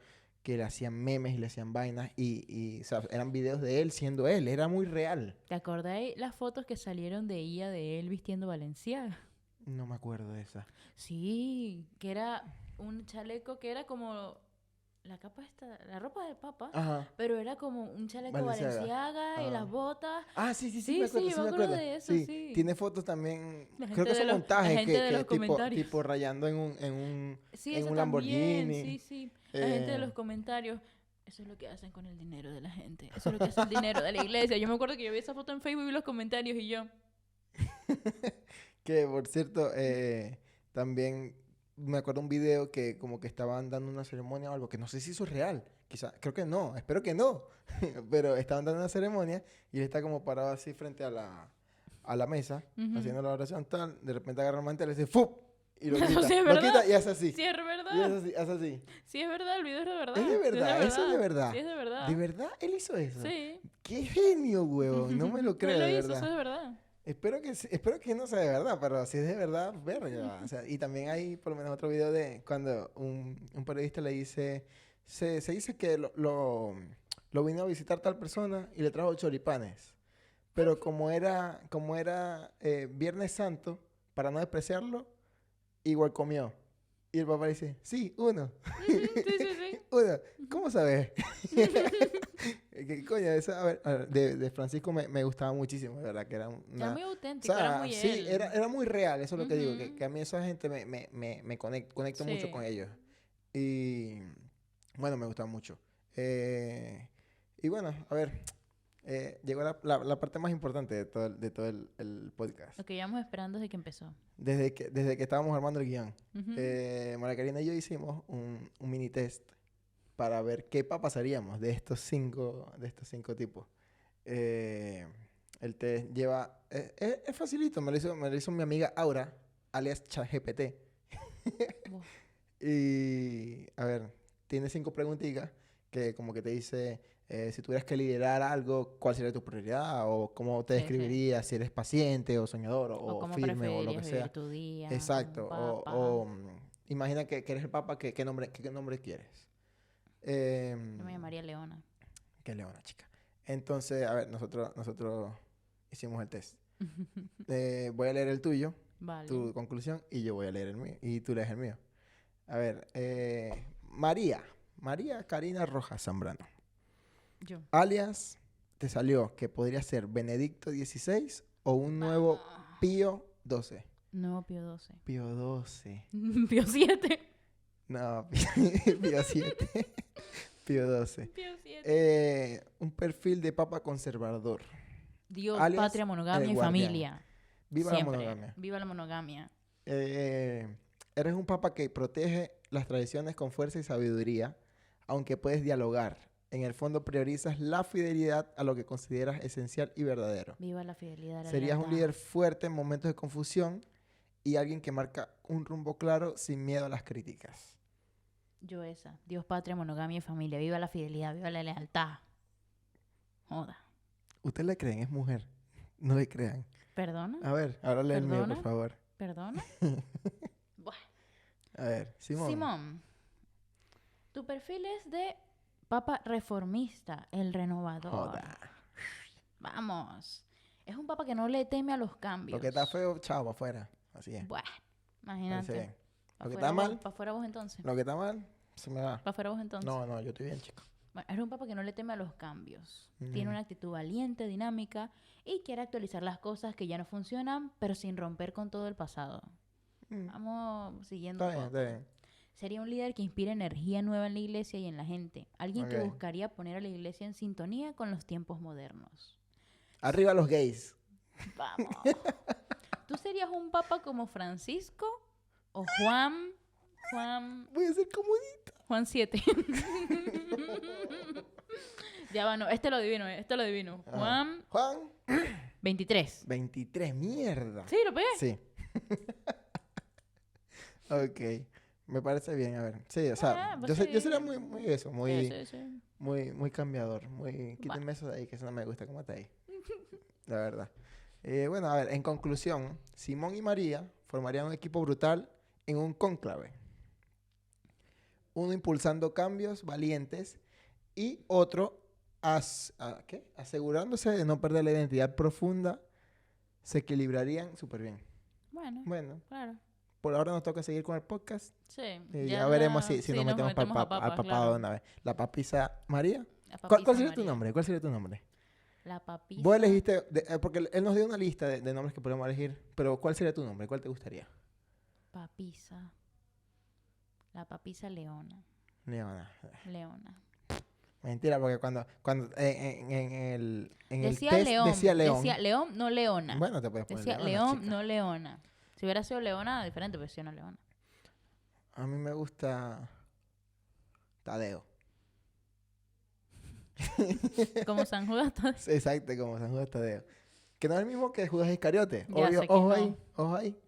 que le hacían memes y le hacían vainas. O sea, eran videos de él siendo él. Era muy real. ¿Te acordáis las fotos que salieron de ella de él vistiendo Balenciaga? No me acuerdo de esa. Sí, que era un chaleco que era como la capa esta, la ropa del Papa, Ajá. pero era como un chaleco Balenciaga. Balenciaga y Ah. las botas. Sí, me acuerdo, Sí, sí me me acuerdo acuerdo. de eso, sí. Tiene fotos también, La creo gente que de son los- montajes la gente de que los comentarios. tipo rayando en Sí, en eso un también, Lamborghini. sí, sí. La gente de Eh, los comentarios. Eso es lo que hacen con el dinero de la gente. Eso es lo que hace el dinero de la iglesia. Yo me acuerdo que yo vi esa foto en Facebook y vi los comentarios y yo. que por cierto, también me acuerdo un video que como que estaban dando una ceremonia o algo, que no sé si eso es real. Quizá, creo que no, espero que no. Pero estaban dando una ceremonia y él está como parado así frente a la mesa, Ujú. haciendo la oración tal. De repente agarra el mantel y le dice ¡fup! Y lo Eso quita. sí es Lo verdad. quita y hace así. Sí, es Y verdad. hace así. Sí, es verdad. El video es de verdad. Es de Sí, verdad, eso es de verdad. Sí, es de verdad. ¿De verdad él hizo eso? Sí. ¡Qué genio, huevón! No me lo creo, Él lo de hizo, eso verdad. es de verdad. Espero que no sea de verdad, pero si es de verdad, verga. O sea, y también hay por lo menos otro video de cuando un periodista le dice, se dice que lo vino a visitar tal persona y le trajo choripanes. Pero como era Viernes Santo, para no despreciarlo, igual comió. Y el papá le dice, sí, uno. Ujú, sí, sí, sí. Uno. ¿Cómo sabes? ¿Qué coño? A ver, de Francisco me gustaba muchísimo, de verdad, que era Era una... muy O auténtico, era sea, muy sí, él. era muy real, eso es lo que digo, Ujú. que a mí esa gente me conecto mucho Sí. con ellos. Y bueno, me gusta mucho. Y bueno, a ver, llegó la parte más importante de todo el podcast. Lo que llevamos esperando desde que empezó. Desde que estábamos armando el guión, Ujú. María Karina y yo hicimos un mini test para ver qué pasaríamos de estos cinco tipos. El test lleva... es facilito, me lo hizo mi amiga Aura, alias ChatGPT. Buah. Y, a ver, tiene 5 preguntitas que como que te dice, si tuvieras que liderar algo, ¿cuál sería tu prioridad? O cómo te Sí, sí. describirías, si eres paciente o soñador O o cómo firme o lo que preferirías vivir sea. tu día. Exacto. Un papa. Imagina que eres el papa, ¿qué nombre quieres? Yo me Em, llamaría Leona. Qué leona, chica. Entonces, a ver, nosotros hicimos el test. Voy a leer el tuyo, Vale. tu conclusión, y yo voy a leer el mío. Y tú lees el mío. A ver, María Karina Rojas Zambrano. Yo. Alias, te salió que podría ser Benedicto XVI o un nuevo Pío XII. No, Pío XII. Pío XII. Pío 7. No, Pío VII. Pío XII. Pío 7. Un perfil de papa conservador. Dios, alias, patria, monogamia el y guardián. familia. Viva Siempre. la monogamia. Viva la monogamia. Eres un papa que protege las tradiciones con fuerza y sabiduría, aunque puedes dialogar. En el fondo priorizas la fidelidad a lo que consideras esencial y verdadero. Viva la fidelidad. La Serías un lealtad. líder fuerte en momentos de confusión y alguien que marca un rumbo claro sin miedo a las críticas. Yo esa. Dios, patria, monogamia y familia. Viva la fidelidad. Viva la lealtad. Joda. ¿Ustedes le creen? Es mujer. No le crean. ¿Perdona? A ver, ahora lee el mío, ¿Perdona? por favor. ¿Perdona? Buah. A ver, Simón. Simón. Tu perfil es de papa reformista, el renovador. Joda. Vamos. Es un papa que no le teme a los cambios. Lo que está feo, chao, para afuera. Así es. Buah. Parece Imagínate. bien. Pa' Lo que fuera está vos- mal, pa' fuera vos entonces. lo que está mal, se me va. Pa' fuera vos entonces. No, yo estoy bien, chico. Bueno, es un papa que no le teme a los cambios. Tiene Ujú. una actitud valiente, dinámica y quiere actualizar las cosas que ya no funcionan, pero sin romper con todo el pasado. Mm, Vamos siguiendo. Está bien, un poco. está bien. Sería un líder que inspira energía nueva en la iglesia y en la gente. Alguien que Ok. buscaría poner a la iglesia en sintonía con los tiempos modernos. Arriba los gays. Vamos. ¿Tú serías un papa como Francisco o Juan Voy a ser comodito. Juan 7? Ya va, no, este lo adivino. Ajá. Juan Juan, 23. 23, mierda. Sí, lo pegué. Sí. Ok. Me parece bien, a ver. Sí, o sea, Pues yo sería sí. muy eso, Sí, muy, sí, sí. muy cambiador, muy... Va. Quítenme eso de ahí, que eso no me gusta como está ahí, la verdad. Bueno, a ver, en conclusión, Simón y María formarían un equipo brutal en un cónclave. Uno impulsando cambios valientes y otro ¿qué? Asegurándose de no perder la identidad profunda, se equilibrarían súper bien. Bueno, Bueno, claro. por ahora nos toca seguir con el podcast. Sí, Ya veremos si sí nos nos metemos para metemos a al papas, papado de claro. una vez. La papisa María. La ¿Cuál papisa sería tu María. nombre? ¿Cuál sería tu nombre? La Vos papisa, elegiste, porque él nos dio una lista de nombres que podemos elegir, pero ¿cuál sería tu nombre? ¿Cuál te gustaría? papisa. La papisa Leona. Leona. Leona. Mentira, porque cuando en el Decía test León. decía León. Decía León, no Leona. Bueno, te puedes poner Decía Leona, León, chica. no Leona. Si hubiera sido Leona, diferente, pero si no Leona. A mí me gusta Tadeo. Como San Judas. Sí, exacto, como San Judas Tadeo. Que no es el mismo que Judas Iscariote. Ya Obvio, sé que ojo no. ahí, ojo ahí.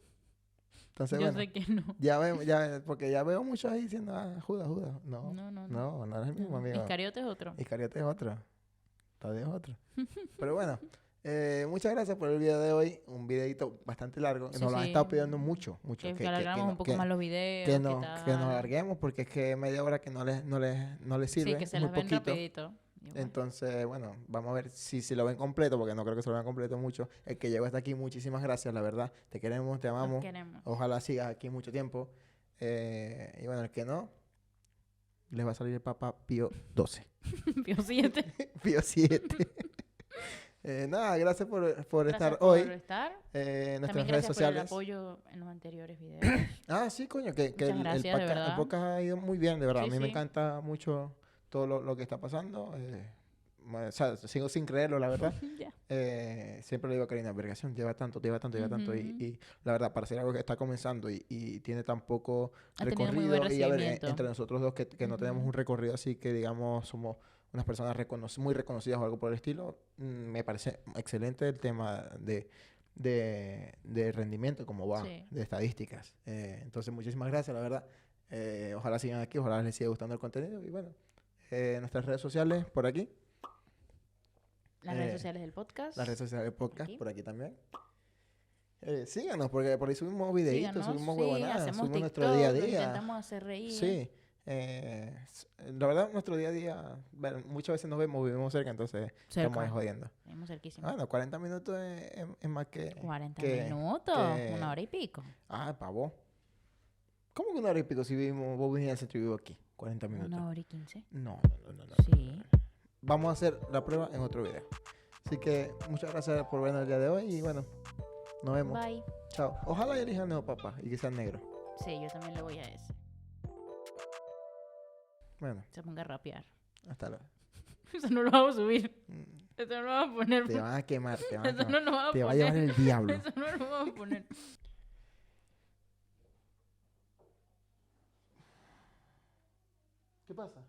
Entonces, Yo bueno, sé que no. porque ya veo muchos ahí diciendo, Judas. No, No, no, no. no es el mismo, No. amigo. Iscariote es otro. Iscariote es otro. Tadeo es otro. Pero bueno, muchas gracias por el video de hoy. Un videito bastante largo. Sí, Nos lo han sí. estado pidiendo mucho. Que alargáramos un poco más los videos. que ¿qué nos tal? alarguemos porque es que media hora que no les sirve. Sí, que se muy las ven poquito. rapidito. Y bueno, Entonces, bueno, vamos a ver si lo ven completo, porque no creo que se lo vean completo mucho. El que llegó hasta aquí, muchísimas gracias, la verdad. Te queremos, te los amamos. queremos. Ojalá sigas aquí mucho tiempo. Y bueno, el que no, les va a salir el Papa Pío 12. Pío 7. Pío 7. Nada, gracias por estar Gracias por hoy. estar. En nuestras También redes gracias por el sociales. apoyo en los anteriores videos. Sí, coño, que Muchas gracias, de el verdad. podcast ha ido muy bien, de verdad. Sí, A mí me sí. encanta mucho todo lo que está pasando. O sea, sigo sin creerlo, la verdad. Ya. Siempre le digo a Karina, vergación, lleva tanto. Ujú. Y la verdad, para ser algo que está comenzando y tiene tan poco Ha tenido muy buen recorrido. Y a ver, recibimiento. entre nosotros dos que no tenemos Ujú. un recorrido así que, digamos, somos unas personas muy reconocidas o algo por el estilo, me parece excelente el tema de rendimiento, como va, Sí. de estadísticas. Entonces, muchísimas gracias, la verdad. Ojalá sigan aquí, ojalá les siga gustando el contenido. Y bueno, nuestras redes sociales por aquí. Las redes sociales del podcast. Las redes sociales del podcast, Aquí. por aquí también. Síganos, porque por ahí subimos videitos, Síganos, subimos sí, huevonadas, hacemos subimos TikTok, nuestro día a lo día. intentamos hacer reír. Sí. La verdad, nuestro día a día, bueno, muchas veces nos vivimos cerca, entonces estamos ahí Cerca. jodiendo. Vivimos cerquísimo. Bueno, 40 minutos es más que... 40 que- minutos, que- una hora y pico. Pavo. ¿Cómo que una hora y pico si vos vivís en el centro y vivo aquí? 40 minutos. Una hora y 15. No. Sí. Vamos a hacer la prueba en otro video. Así que muchas gracias por vernos el día de hoy y bueno, nos vemos. Bye. Chao. Ojalá y elijan nuevo papá y que sea negro. Sí, yo también le voy a ese. Bueno, Se ponga a rapear. hasta luego. Eso no lo vamos a subir. Mm, Eso no lo vamos a poner. Te van a quemar, te van a Eso quemar. no lo vamos a Te va a poner. llevar el diablo. Eso no lo vamos a poner. ¿Qué pasa?